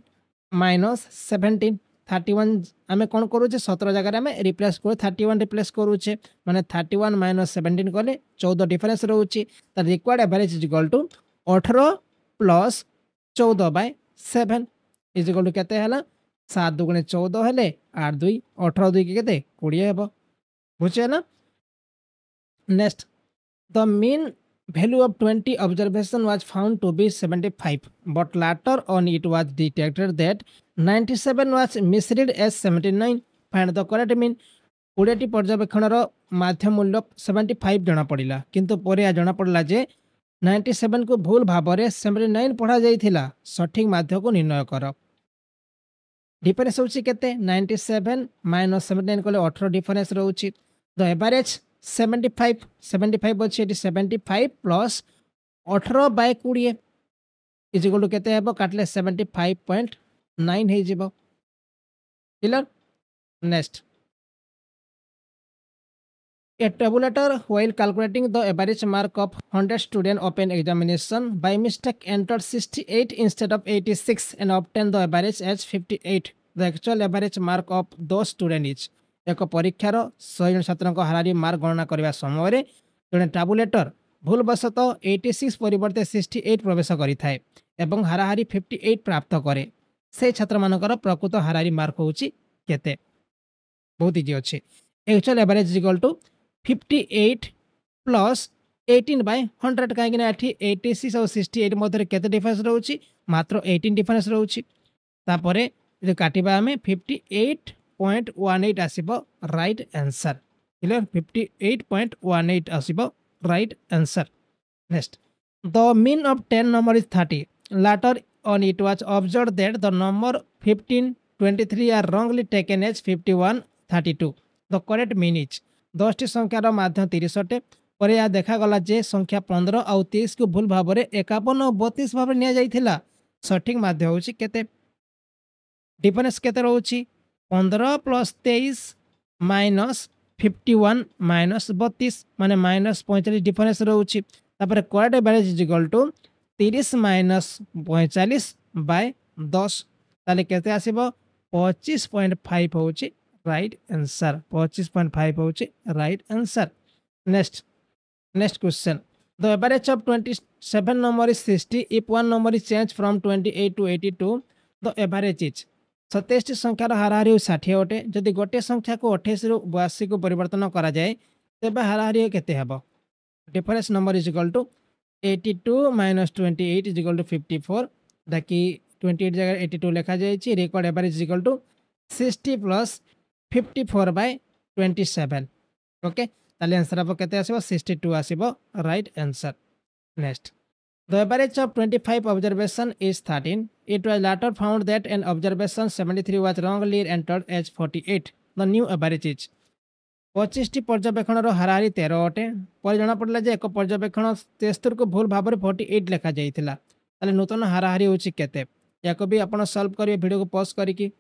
माइनस 17 31 आमे कोन करूचे 17 जगह आमे रिप्लेस करू 31 रिप्लेस करूचे माने 31 माइनस 17 कले 14 डिफरेंस रहउची। त required average is equal to 18 plus 14 by 7 is equal to केते हला 7 2 गुणे 14 हेले 8 2 18 2 के केते 20 हेबो। बुझेला। Next, the mean value of 20 observation was found to be 75, but later on it was detected that 97 was misread as 79. Find the correct mean। 20 पर्यवेक्षण माध्य मूल्य 75 जना पड़िला, किंतु परे आ जना पड़ला जे 97 को भूल भाव में 79 पढ़ा जाइथिला। सठिक माध्य को निर्णय कर। डिफरेंस होची केते 97 माइनस 79 कले 18 डिफरेंस रहउची। द एवरेज 75 75 अच्छी 75 plus 18 by 20 is equal to केते हेबो काटले 75.9 हे जिवो। Clear. Next, a tabulator while calculating the average mark of 100 student open examination by mistake entered 68 instead of 86 and obtained the average as 58. The actual average mark of those student is एक परीक्षार 100 जन छात्रों हाराहारी mark गणना करने समय जड़े टाबुलेटर भूलवशतः 86 परिवर्ते 68 प्रवेश करें एवं हाराहारी 58 प्राप्त करे से छात्र मानकर प्रकृत हाराहारी मार्क होची केते। बहुत इजी अच्छे। Actual average equal to 58 plus 18 by 100 कहीं 86 और 68 मध्य केते डिफरेंस रहउची मात्र 18 डिफरेंस रहउची। तापरे जे काटिबा हमें 58.18 आसीबो राइट आंसर। क्लियर। 58.18 आसीबो right answer. Next, the mean of 10 number is 30। later on it was observed that the number 15 23 are wrongly taken as 51 32. The correct mean is 10 T संख्यार माध्य 30 अटे पर यह देखा गला जे संख्या 15 और 23 को भूल भाव में 51 और 32 भाव में नि सठिक माध्य होची केते। डिफरेंस केते रहउची 15 प्लस 23 माइनस 51 माइनस 32 माने माइनस 45 डिफरेंस रहउची। तापर correct average is equal to 30 minus 45 by 10 ताले केते आसीबो 25.5 होची राइट आंसर 25.5 होची right answer. Next question the average of 27 number is 60 if one number is changed from 28 to 82 the average is 27 संख्यार हाराहारी 60 अटे जदि गोटे संख्या को 28 रु 82 को परिवर्तन करा जाए तेबे हाराहारी केते हेबो difference number is equal to 82 minus 28 is equal to 54 ताकि 28 जगह 82 लिखा जाए record average is equal to 60 plus 54 by 27 okay ताले आंसर अब केते आसीबो 62 आसीबो right answer. Next the average of 25 observation is 13 it was later found that an observation 73 was wrongly entered as 48 the new average is 25 टी पर्यवेक्षण हाराहारी 13 अटे पर जना पड़ला जे एक पर्यवेक्षण 73 को भूल भाव 48 लिखा जाइथिला ताले नूतन हाराहारी होची केते याको भी आपण सॉल्व करिवे वीडियो को पॉज करिकि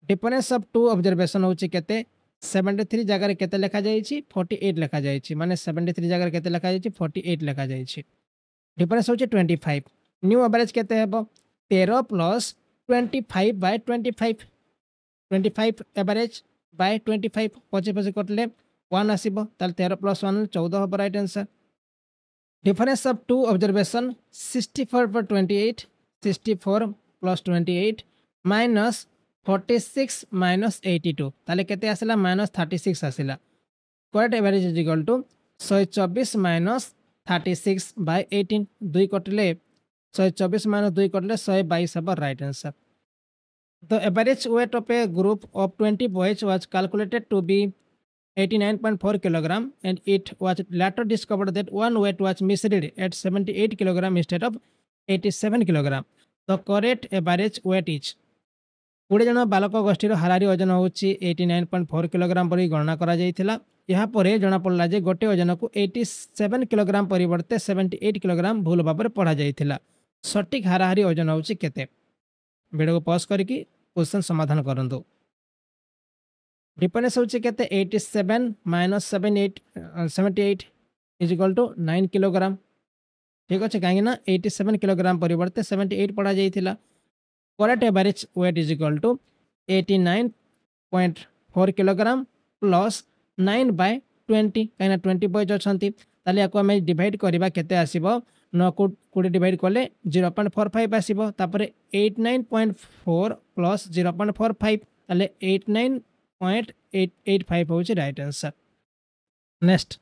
डिफरेंस ऑफ टू ऑब्जर्वेशन होची केते 73 जगह केते लिखा जाइछि 48 लिखा जाइछि माने 73 जगह केते लिखा जाइछि 48 लिखा जाइछि डिफरेंस होची 25 न्यू एवरेज केते हेबो 13 प्लस 25 बाय 25 एवरेज बाय 25 पचे पचे कटले 1 आसीबो ताल 13 प्लस 1 14 हो right answer. Difference of two observation 64 पर 28 64 प्लस 28 माइनस 46 माइनस 82 ताले केते आसिला माइनस 36 आसिला correct average is equal to 124 minus 36 by 18 2 कटले 124 माइनस 2 कटले 122 अब right answer. The average weight of a group of 20 boys was calculated to be 89.4 kilogram and it was later discovered that one weight was misread at 78 kilogram instead of 87 kilogram. The correct average weight is 20 जन बालक गोष्ठी हाराहारी ओजन होची 89.4 kilogram पर गणना करा जाइथिला यहाँ पर जना पड़ला जे गोटे ओजन को 87 किलोग्राम परिवर्ते 78 किलोग्राम भूल भाव में पढ़ा जाइथिला सटीक हाराहारी ओजन होची केते वीडियो को पॉज करके क्वेश्चन समाधान करंदो। डिफरेंस होची केते 87 minus 78 is equal to 9 kilogram ठीक अच्छे कहीं 87 किलोग्राम परिवर्ते 78 पढ़ा जाइथिला correct average weight is equal to 89.4 kilogram plus 9 by 20 कहीं 20 बॉयज अच्छा ताले याको आम डिवाइड करवा केते आसीबो 9 को 20 डिवाइड कले 0.45 आसीबो तापर 89.4 प्लस 0.45 ताले 89.885 होची right answer. Next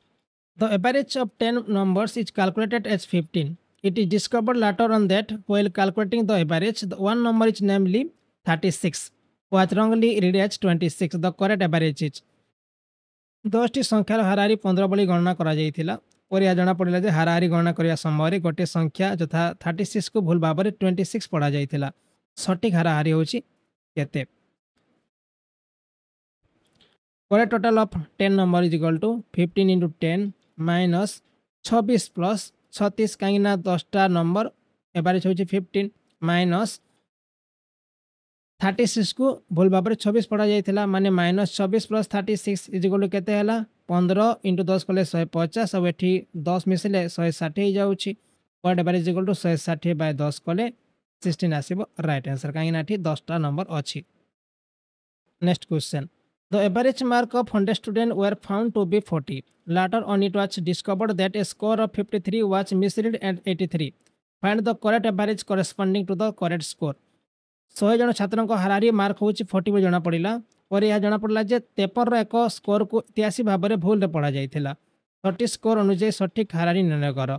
the average of 10 numbers is calculated as 15. It is discovered later on that while calculating the average, the one number is namely 36 was wrongly read as 26. The correct average is 10 T संख्यार हाराहारी 15 बली गणना करा जाइथिला और या जना पड़िला जे हाराहारी गणना करिया समय गोटे संख्या यथा 36 को भूल भाव में 26 पढ़ा जाइथिला सटीक हाराहारी होची केते correct total of 10 number is equal to 15 into 10 minus 26 plus 36 कहीं 10टा नंबर एवरेज होची 15 माइनस 36 को भूल भाव में 26 पढ़ा जाइथिला माने minus 26 plus 36 is equal to केते हला 15 इंटू 10 कले 150 अब एठी 10 मिसले 160 हो जाउची correct average equal to 160 by 10 कले 16 आसीबो राइट आंसर कहीं एठी 10टा नंबर अछि। Next question The average mark of 100 students were found to be 40. Later on it was discovered that a score of 53 was misread at 83. Find the correct average corresponding to the correct score. 100 जन छात्रों को हाराहारी mark होची 40 जना पड़िला और यह जना पड़ला जे 53 एक स्कोर को 83 भाव में भूल पढ़ा जाइथिला 30 स्कोर अनुसार सठिक हाराहारी निर्णय कर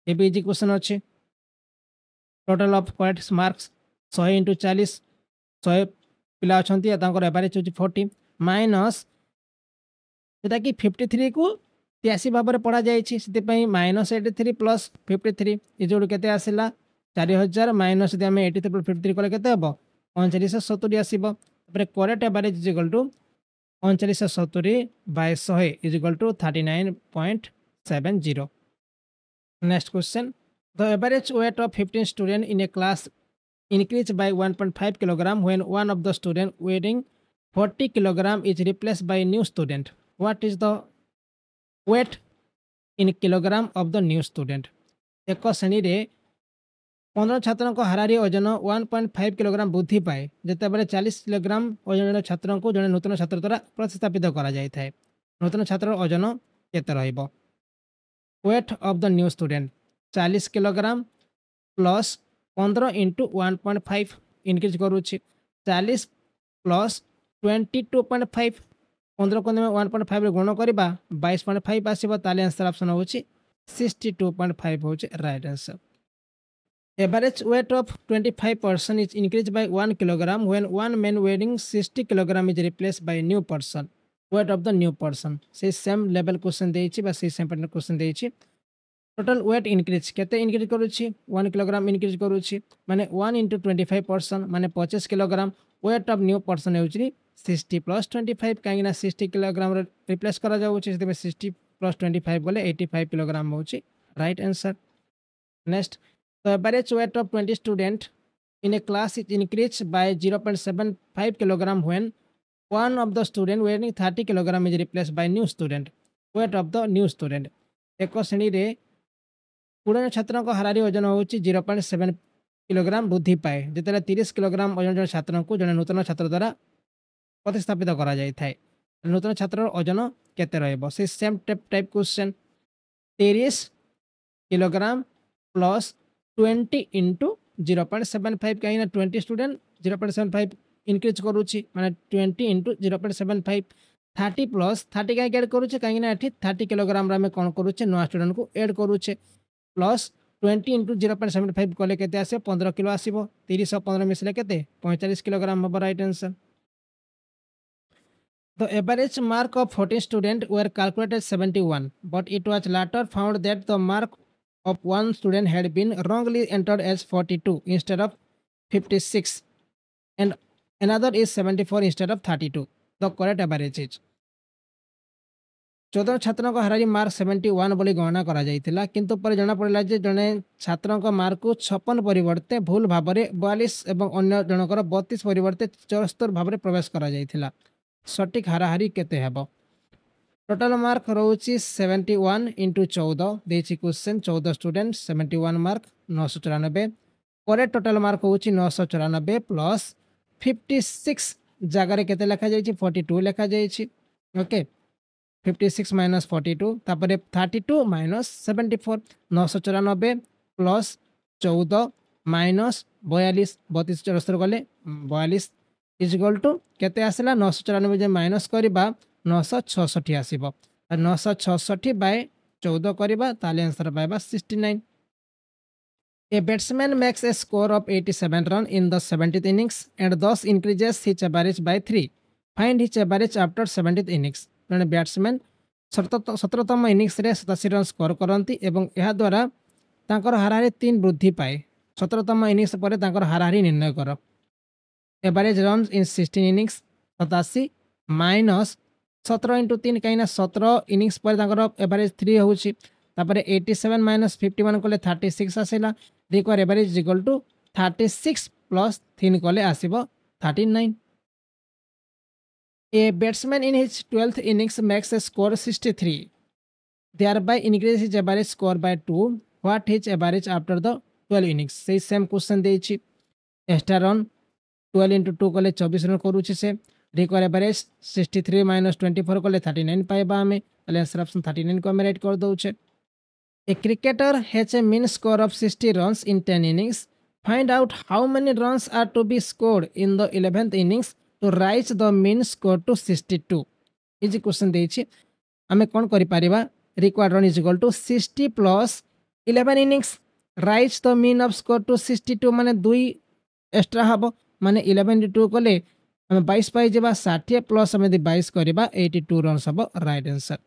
ए भी इजी क्वेश्चन अछि। Total of correct marks 100 into 40 100 पिला अछंती तांकर एवरेज होची 40 माइनस जेटा कि 53 को 83 भाव में पढ़ा जाए माइनस 83 प्लस 53 इजोड़ के आसला 4000 माइनस यदि आम 83 प्लस 53 कले केते हम 3970 आसब correct average is equal to 3970 by 100 is equal to 39.70। Next question the average weight of 15 student in a class increased by 1.5 kilogram when one of the student weighing 40 kilogram is replaced by a new student. What is the weight in kilogram of the new student. एक श्रेणी रे 15 छात्रों को हाराहारी ओजन 1.5 kilogram वृद्धि पाए जितेबाला 40 kilogram ओजन छात्रों को जड़े नूतन छात्र द्वारा प्रतिस्थापित करा जाय थाए। नूतन छात्र ओजन केते रहिबो? Weight of the new student 40 kilogram plus 15 into 1.5 increase करुच्ची 40 प्लस 22.5 15 को 1.5 गुण करवा 22.5 आसो। ताले आंसर ऑप्शन होची 62.5 होची right answer. Average weight of 25% is increased by 1 kilogram when one man weighing 60 kilogram is replaced by a new person. Weight of the new person से same level question देइछि बा से सेम पैटर्न क्वेश्चन देइछि। Total weight increase केते increase करूछि 1 kilogram increase करूछि माने 1 into 25% माने 25 kilogram. Weight of new person होछि 60 प्लस 25 काहे ना 60 किलोग्राम रे रिप्लेस करा जाउछि से 60 प्लस 25 बोले 85 किलोग्राम होछि right answer. Next the average weight of 20 student in a class is increased by 0.75 kilogram when one of the student weighing 30 kilogram is replaced by new student. Weight of the new student एक श्रेणी रे 20 छात्रों को हाराहारी ओजन होछि 0.7 kilogram वृद्धि पाए जितेबाला 30 kilogram ओजन जन छात्रों को जन नूतन छात्र द्वारा प्रतिस्थापित करा जाय थाए। नूतन छात्र ओजन केते रहइबो से same type question 30 kilogram plus 20 into 0.75 कहीं 20 स्टूडेंट 0.75 इनक्रीज करुच्ची माने 20 इंटू 0.75 30 प्लस 30 कहीं एड करुचे कहीं 30 किलोग्राम आम कौन करुचे नुआ स्टूडेंट को एड करुचे प्लस 20 इंटू 0.75 कले केते आसे 15 किलो आसीबो 30 और 15 मिसले केते 45 किलोग्राम हम right answer. The average mark of 14 students were calculated 71 but it was later found that the mark of one student had been wrongly entered as 42 instead of 56 and another is 74 instead of 32. The correct average is 14 छात्रों को हाराहारी mark 71 बोली गणना करा जाइतिला किंतु पर जना पड़िला जे जने छात्रों को मार्क को 56 परिवर्ते भूल भाबरे 42 एवं अन्य जनकर 32 परिवर्ते 74 भाबरे प्रवेश करा जाइतिला। सटीक हाराहारी केते हेबो? टोटल मार्क रोची 71 इंटू 14 देछि question 14 student 71 mark 994 correct total mark होची 994 प्लस 56 जगह केते लिखा जाइछि 42 लिखा जाइछि ओके 56 माइनस 42 तापरे 32 माइनस 74 994 प्लस 14 माइनस 42 32 74 गले 42 इज इक्वल टू केते आसला 994 जे माइनस करबा 966 आसीबो 966 बाय 14 करबा ताले आंसर पाइबा 69। A batsman makes a score of 87 run in the 70th innings and thus increases his average by 3. Find his average after 70th innings. जने batsman 17तम innings रे 87 run score करंती एवं एहा द्वारा तांकर हाराहारी 3 वृद्धि पाए 17तम इनिंग्स परे तांकर हाराहारी निर्णय कर। Average run in 16 innings 87 minus 17 into 3 कहीं 17 इनिंग्स पर तांकर एवरेज 3 होउची तापरे 87 माइनस 51 कले 36 आसेला require average equal to 36 plus 3 कले आसीबो 39। A batsman in his 12th innings makes a score 63 thereby increases his average score by 2. What his average after the 12 innings? से सेम क्वेश्चन देछि एक्स्ट्रा रन 12 इंटू 2 कले 24 run करूछि से require average 63 minus 24 कले 39 पाइबा हमें answer option 39 को हम right कर दउछे। A cricketer has a mean score of 60 runs in 10 innings. Find out how many runs are to be scored in the 11th innings to raise the mean score to 62. Is question देछि हमें कोन करि परिबा required run is equal to 60 plus 11 innings raise the mean of score to 62 माने 2 extra हबो माने 11 into 2 कले हमें 22 पाई जेबा 60 प्लस हमें 22 करबा 82 रन हबो right answer.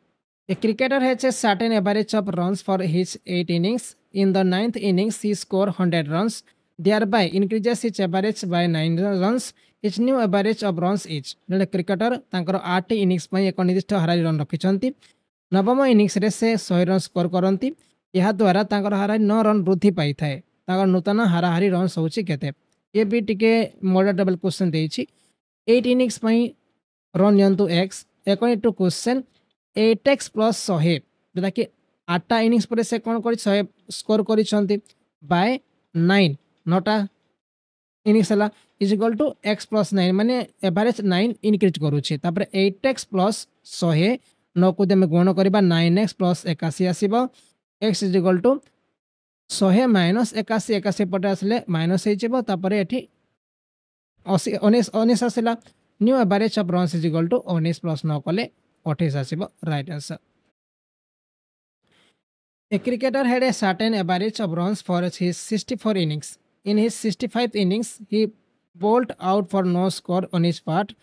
A cricketer has a certain average of runs for his 8 innings. In the 9th innings, he scored 100 runs, thereby increases his average by 9 runs. His new average of runs is जने cricketer तांकर 8 innings पई एक निर्दिष्ट हाराहारी run रखिछंती नवम innings रे से 100 run score करंती यहा द्वारा तांकर हाराहारी 9 रन वृद्धि पाई थाए तांकर नूतन हाराहारी रन होछि केते ये भी टिके मॉडल डबल क्वेश्चन देछि 8 इनिंग्स पई रन यंतु x according to question 8x plus 100 जोटा कि 8टा इनिंग्स पर से कौन कर 100 स्कोर कर बाय 9 9टा इनिंग्स है is equal to x plus 9 माने एवरेज 9 इनक्रीज करुच्छे 8x प्लस 100 9 को आम गुण करवा 9x प्लस 81 आसब x is equal to 100 minus 81 81 पटे आसले माइनस होती 19 आसला new average of runs is equal to 19 plus 9 कले 28 आसब right answer. A cricketer had a certain average of runs for his 64 innings. In his 65th innings, he bowled out for no score on his part.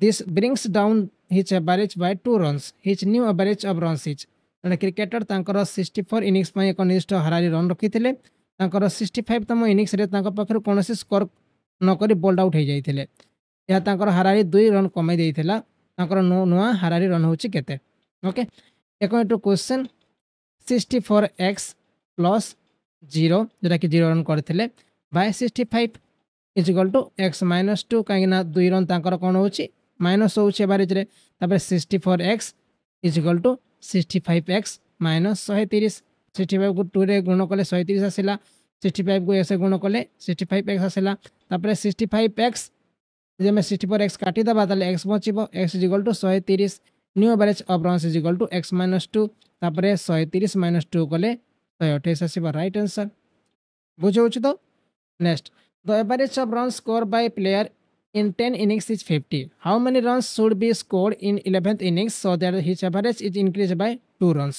This brings down his average by 2 runs. His new average of runs is जड़े cricketer तांकर 64 innings में एक निर्दिष्ट हारारी run रखी थे 65तम innings पाखे कौन score नक बोल्ड आउट हो जाते यह हारारी 2 रन कमे देता नुआ हारारी रन होचे केते okay according to question 64x plus 0 जोटा कि 0 रन करते by 65 is equal to x minus 2 कहीं 2 रन तांकर कौन हो माइनस हो एवरेज रे 64x is equal to 65x minus 130 65 को 2 रे गुण कले 130 आसला 65 को ऐसे गुण कले 65x आसला 65x जब 64x काटी दबा ताले x बचिबो x is equal to 130 new average of runs is equal to x minus 2 तापरे 130 माइनस 2 कले 128 आसीबा राइट आंसर बुझो तो next the average of run score bye player in 10 innings is 50. How many runs should be scored in 11th innings so that his average is increased by 2 runs?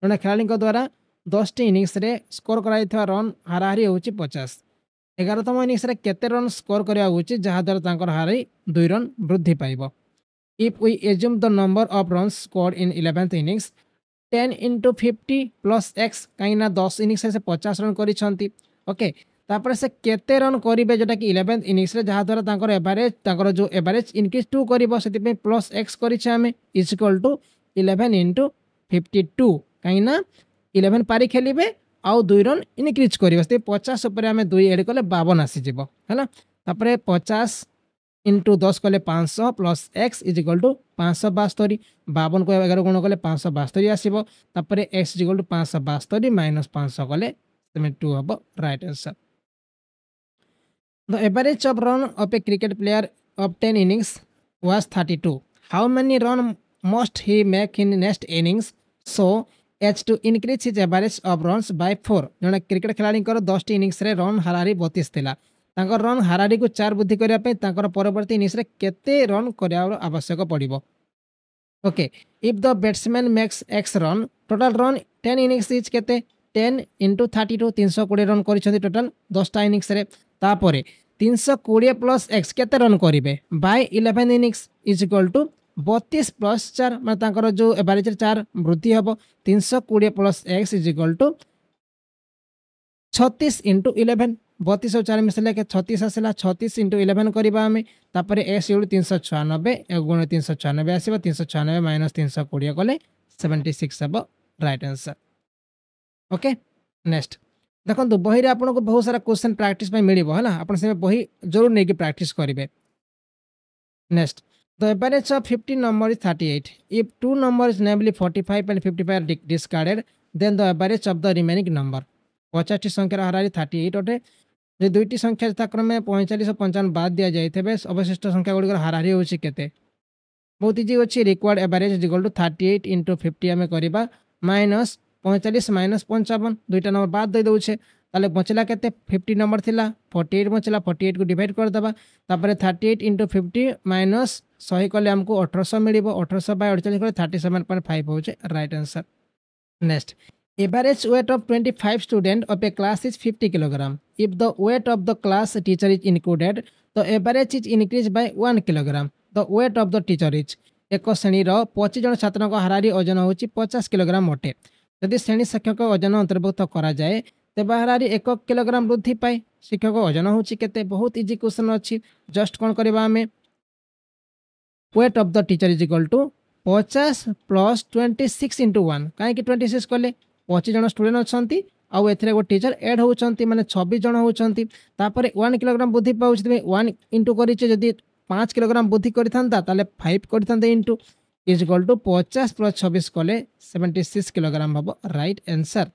जड़े खेलाड़ी द्वारा 10 innings रे score कर run हाराहारी होची 50 11तम innings रे केते run score करया होची जहा द्वारा तांकर हाराहारी 2 रन वृद्धि पाइबो। If we assume the number of runs scored in 11th innings 10 into 50 plus x कहीं 10 इनिंग्स से 50 रन करिसंती ओके तापर से केते रन करिवे जोटा कि 11th इनिंग्स रे जहा द्वारा तांकर एवरेज तांकर जो एवरेज इंक्रीज 2 करिवो सेति पे प्लस x करिछे हमें इज इक्वल टू 11 into 52 कहीं 11 पारी खेलिबे आउ 2 रन इंक्रीज करिवो से 50 ऊपर हमें 2 ऐड कले 52 आसी जिवो हैना तापर 50 into 10 कले 500 plus x is equal to 572 52 को 11 गुण कले 572 आसीबो तापर x is equal to 572 minus 500 कले 72 हबो right answer. The average of run of a cricket player of 10 innings was 32. How many run must he make in next innings so as to increase his average of runs by 4? जने cricket खिलाड़ी 10 innings रे run हारारी 32 थिला तांकर run हारारी को 4 वृद्धि करिया पे तांकर परवर्ती इनिंग्स रे केते रन करिया आवश्यक पड़िबो okay if the batsman makes x run total run 10 innings is केते 10 into 32 320 रन करिसथि टोटल 10टा इनिंग्स रे तापरे 320 प्लस x केते रन करिवे by 11 innings is equal to 32 plus 4 माने तांकर जो एवरेज 4 वृद्धि हबो 320 plus x is equal to 36 into 11 32 और 4 मिसले के 36 आसला 36 into 11 करबा हमें तापरे x इक्वल 396 गुण 396 आसीबो 396 माइनस 320 कले 76 हबो राइट आंसर ओके नेक्स्ट देखो बही रे आपन को बहुत सारा क्वेश्चन प्रैक्टिस में मिलिबो है ना आपन से बही जरूर नहीं कि प्रैक्टिस करिवे next the average of 50 number is 38 if two number is namely 45 and 55 discarded then the average of the remaining number 50 संख्या हारारी 38 अटे जे दुईटी संख्या यथाक्रमे 45 और 55 बाद दिया जाइथबे अवशिष्ट संख्या गुडी हारारी होची केते बहुत इजी अछि required average is equal to 38 into 50 हमें करबा माइनस 45 माइनस 55 दुईटा नंबर बाद दे दउछे ताले बचला केते 50 नंबर थिला 48 बचला 48 को डिवाइड कर दबा तापरे 38 into 50 माइनस 100 कले हमको 1800 मिलिबो 1800 बाय 48 कले 37.5 होचे right answer next average weight of 25 student of A class is 50 kilogram if the weight of the class teacher is included the average is increase by 1 kilogram the weight of the teacher is एक श्रेणी 25 जन छात्रों को हारारी ओजन होची 50 kilogram अटे यदि श्रेणी शिक्षक ओजन अंतर्भुक्त करा जाए तेज हारारी 1 किलोग्राम वृद्धि पाए शिक्षक ओजन होची केते बहुत इजी क्वेश्चन अच्छी जस्ट कौन करबा हमें weight of the teacher is equal to 50 plus 26 into 1 कहीं 26 कले 25 जन स्टूडेंट अच्छा आउ ए गो टीचर एड होती माने 26 जन होती 1 किलोग्राम वृद्धि पाँच 1 इंटू कर 5 किलोग्राम वृद्धि करता 5 करते into is equal to 50 plus 26 कले 76 किलोग्राम हम right answer.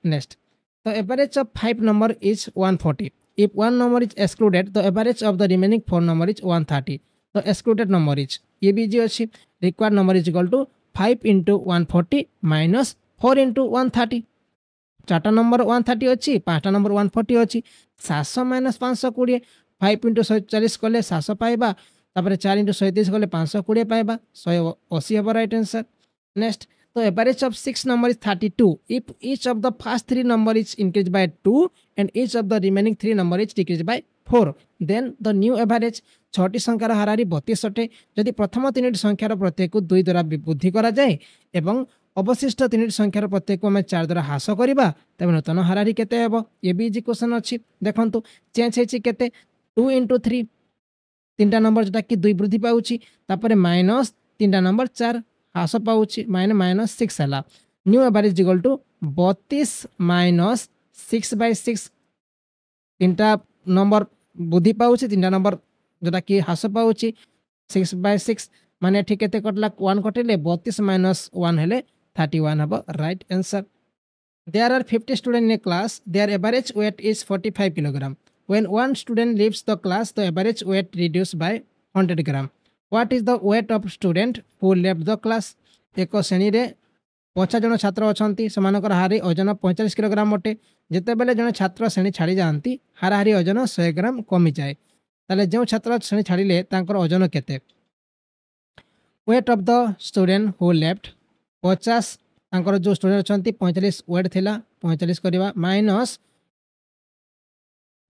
Next the average of 5 number is 140 if 1 number is excluded the average of the remaining 4 number is 130 the excluded number is ये भी जी अच्छी required number is equal to 5 into 140 minus 4 into 130 चार्टा number 130 अच्छी पाँचटा number 140 अच्छी 700 minus 520 5 into 140 कले 700 पाइबा तापर 4 इंटू 130 कले 520 पाइबा 180 हम राइट आंसर। नेक्स्ट तो average of 6 number is 32 if each of the first 3 number is increase by 2 and each of the remaining 3 number is decrease by 4 then the new average 6टी संख्यार हाराहारी 32 अटे जदि प्रथम 3टी संख्यार प्रत्येक को 2 द्वारा वृद्धि करा जाए एवं अवशिष्ट 3टी संख्यार प्रत्येक को आम 4 द्वारा ह्रास करवा तेज नूतन हाराहारी केते हेबो ये भी इजी क्वेश्चन अच्छी देखंतु चेंज होइछि केते 2 इंटू 3 3टा नंबर जोटा कि 2 वृद्धि पाउछि तापर माइनस 3टा नंबर 4 ह्रास पाउछि माइनस माइनस 6 हला new average equal to 32 minus 6/6 3टा नंबर वृद्धि पाउछि 3टा नंबर जोटा कि ह्रास पाउछि 6/6 माने ठीक केते कटला 1 कटिले 32 माइनस 1 हेले 31 हबो right answer. There are 50 students in a class. Their average weight is 45 kilogram. When one student leaves the class, the average weight reduced by 100 gram. What is the weight of student who left the class? एक श्रेणी रे 50 जन छात्र अछंती समानकर हारी ओजन 45 kilogram अटे जेते बेले जन छात्र श्रेणी छाड़ी जाती हाराहारी ओजन 100 ग्राम कमी जाए ताले जो छात्र श्रेणी छाड़िले तांकर ओजन केते wait of the student who left 50 तांकर जो स्टूडेंट अछंती 45 वेट थिला 45 करबा माइनस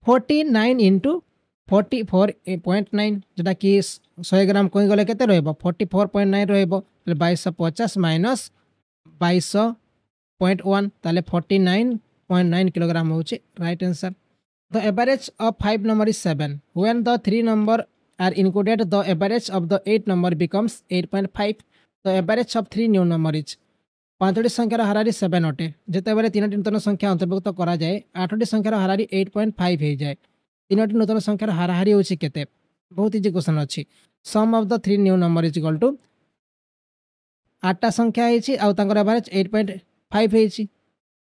49 इंटू 44.9 जोटा कि 100 ग्राम कहीं गले केते रहबो 44.9 रहबो 2250 माइनस 22.1 ताले 49.9 किलोग्राम होची right answer. The average of 5 number is 7 when the 3 number are included the average of the 8 number becomes 8.5 the average of 3 new number is 5टी संख्यार हाराहारी 7 अटे जिते बेले 3टी नूतन संख्या अंतर्भुक्त करा जाए 8टी संख्यार हाराहारी 8.5 हो जाए 3टी नूतन संख्यार हाराहारी होची केते बहुत इजी क्वेश्चन अछि sum of the 3 new number is equal to 8टा संख्या हेछि आ तांकर एवरेज 8.5 हेछि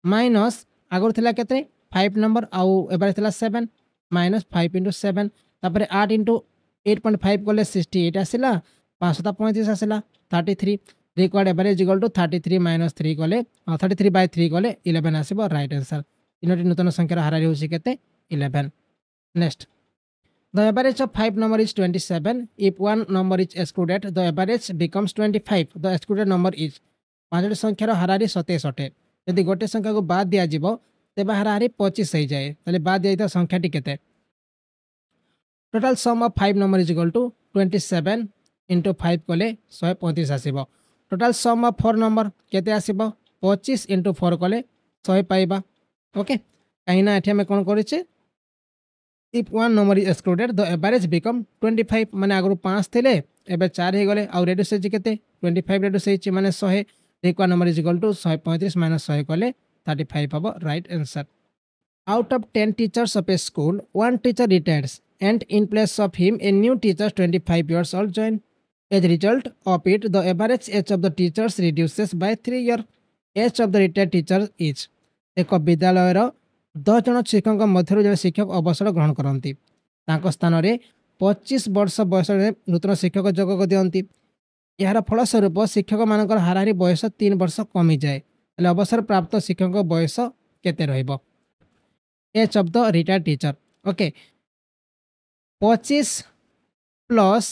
माइनस आगर थिला केते 5 नंबर आ एवरेज थिला 7 माइनस 5 into 7 तापर 8 into 8.5 कले 68 आसिला 535 आसिला 33 required average equal to 33 minus 3 कले 33/3 कले 11 आसीबो राइट आंसर। तीनोटी नूतन संख्यार हाराहारी होछि केते 11। Next the average of 5 number is 27 if 1 number is excluded the average becomes 25 the excluded number is 5टी संख्यार हाराहारी 27 अटे यदि गोटे संख्या को बाद दिया जिवो तेबे हाराहारी 25 हो जाए ताले बाद दिया संख्याटी केते total sum of 5 number is equal to 27 into 5 कले 135 आसीबो टोटल सम ऑफ 4 नंबर केते आसीबो 25 इंटू 4 कले 100 पाइबा ओके कहिना एठी हम कोन करिचे if 1 number is excluded the average become 25 माने आगु 5 थिले एबे 4 हे गले आ रेड्यूस हे केते 25 रेड्यूस हे माने 100 required number is equal to 135 minus 100 कले 35 हबो right answer. Out of 10 teachers of a school 1 teacher retires and in place of him a new teacher 25 years old join. As a result of it the average age of the teachers reduces by 3 years. Age of the retired teacher is एक विद्यालयर 10 जन शिक्षक मध्य जन शिक्षक अवसर ग्रहण करती स्थान में 25 वर्ष बयस नूतन शिक्षक जोग दिखती यार फलस्वरूप शिक्षक मान हाराहारी बयस 3 वर्ष कमी जाए अवसर प्राप्त शिक्षक बयस केते रहिबो age of the retired teacher okay 25 plus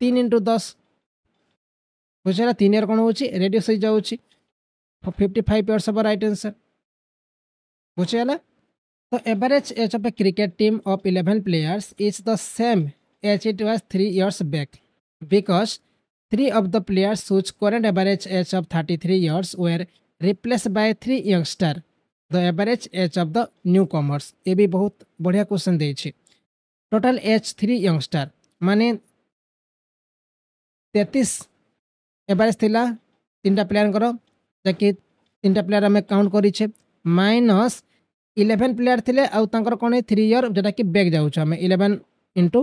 3 into 10 बुझेगा 3 ईयर कौन हो रेड्यूस हो जाऊँगी 55 इयर्स हम राइट आंसर बुझेगा। तो average age of a cricket team of 11 players is the same age it was 3 years back because 3 of the players whose current average age of 33 years were replaced by 3 youngster the average age of the newcomers ये भी बहुत बढ़िया question देछि total as 3 youngster माने 33 average थिला 3टा player करो जकि 3टा player हमें count करिछे minus 11 player थिले आ तांकर कोन 3 ईयर जेटा कि बैक जाउ छ हमें 11 into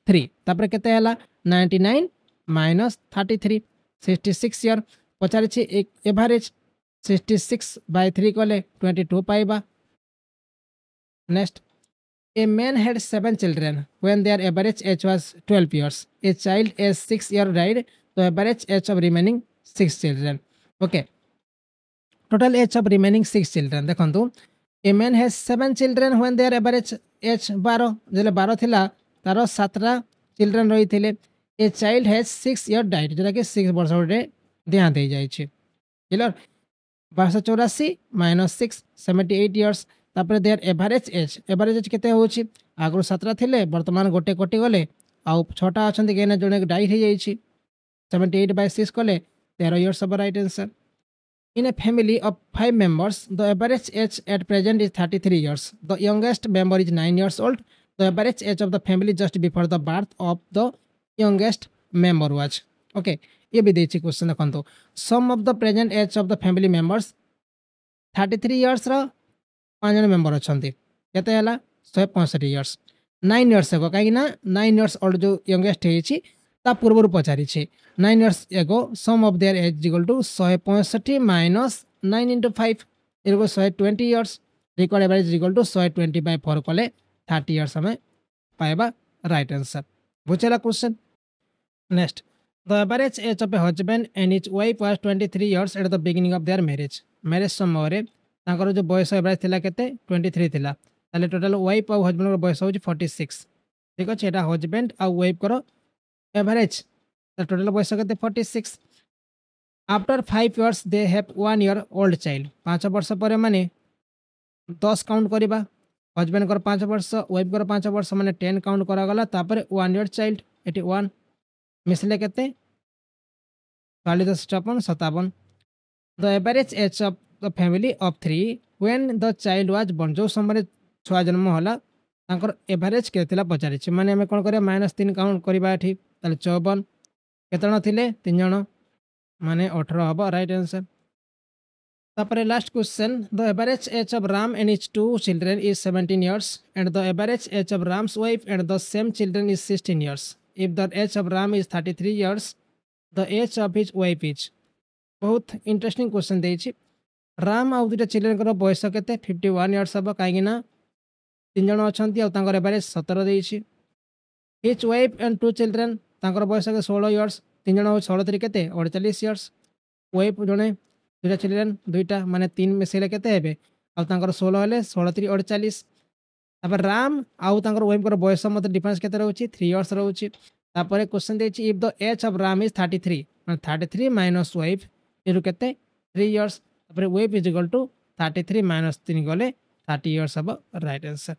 3 तापर केते हला 99 माइनस 33 66 ईयर पचारि एवरेज 66/3 कले 22 पाइबा। Next A man had 7 children when their average age was 12 years. A child aged 6 years died, the average age of remaining 6 children. Okay. Total age of remaining 6 children. देखो A man has 7 children when their average age 12 जले 12 थिला तारो 7 children रही थिले. A child has 6 years died जोटा कि 6 वर्ष रे देहा दे जाय छै. Clear 1284 minus 6 78 years. तापर देयर एवरेज एज केते होछि आगु 17 थिले वर्तमान गोटे कोटी गले आउ 6टा अछंती गेने जने डाई हे जाई छी 78/6 कले 13 years of right answer. In a family of 5 members, the average age at present is 33 years. The youngest member is 9 years old. The average age of the family just before the birth of the youngest member was. Okay, ये भी देछि question देखंतो. Sum of the present age of the family members 33 years रो 5 जन member अछंती केते हला 165 years 9 years एगो काहे ना 9 years old जो यंगेस्ट हे छी ता पूर्व पचारि छै 9 इयर्स एगो sum of their age equal to 165 minus 9 into 5 एगो 120 years record average equal to 120/4 कले 30 इयर्स हमें पाएबा राइट आंसर. बुझला question. Next the average age of a husband and his wife was 23 years at the beginning of their marriage. Marriage समय रे तांकर जो बयस एवरेज थिला केते 23 थिला ताले टोटल वाइफ और हस्बैंड बयस हो 46. ठीक अछि एटा हस्बैंड और वाइफ करो एवरेज टोटल बयस केते 46. After 5 years they have 1 year old child. 5 वर्ष पर माने 10 काउंट करबा हस्बैंड कर 5 वर्ष वाइफ कर 5 वर्ष माने 10 काउंट करा गला तापर 1 ईयर चाइल्ड एटी 1 मिसले केते 40 57. The average age of the family of 3 when the child was born जो समय छुआ जन्म होला तांकर एवरेज केतेला पचारि छै माने हमें कोन करे -3 काउंट करबा एठी ताले 54 केतन थिले 3 जण माने 18 हबो राइट आंसर. तापर last question the average age of Ram and his 2 children is 17 years and the average age of Ram's wife and the same children is 16 years. If the age of Ram is 33 years the age of his wife is. बहुत interesting question दे छी. राम आउ दुटा children बयस केते 51 years हम कहीं 3 जन अच्छा और एवरेज 17 देछि. हिज वाइफ एंड 2 चिल्ड्रन तांकर बयस के 16 इयर्स 3 जन 16 3 केते 48 इयर्स. वाइफ जने दुटा चिल्ड्रन दुईटा माने 3 मिसेले केते हेबे आ तांकर 16 हेले 16 3 48. तापर राम आउ तांकर वाइफ कर बयस मत डिफरेंस केते रहउछि 3 इयर्स रहउछि. तापर क्वेश्चन देछि if the age of Ram is 33 माने 33 माइनस वाइफ इरु केते 3 years. Wife is equal to 33 minus 3 गले 30 इयर्स अब राइट आंसर.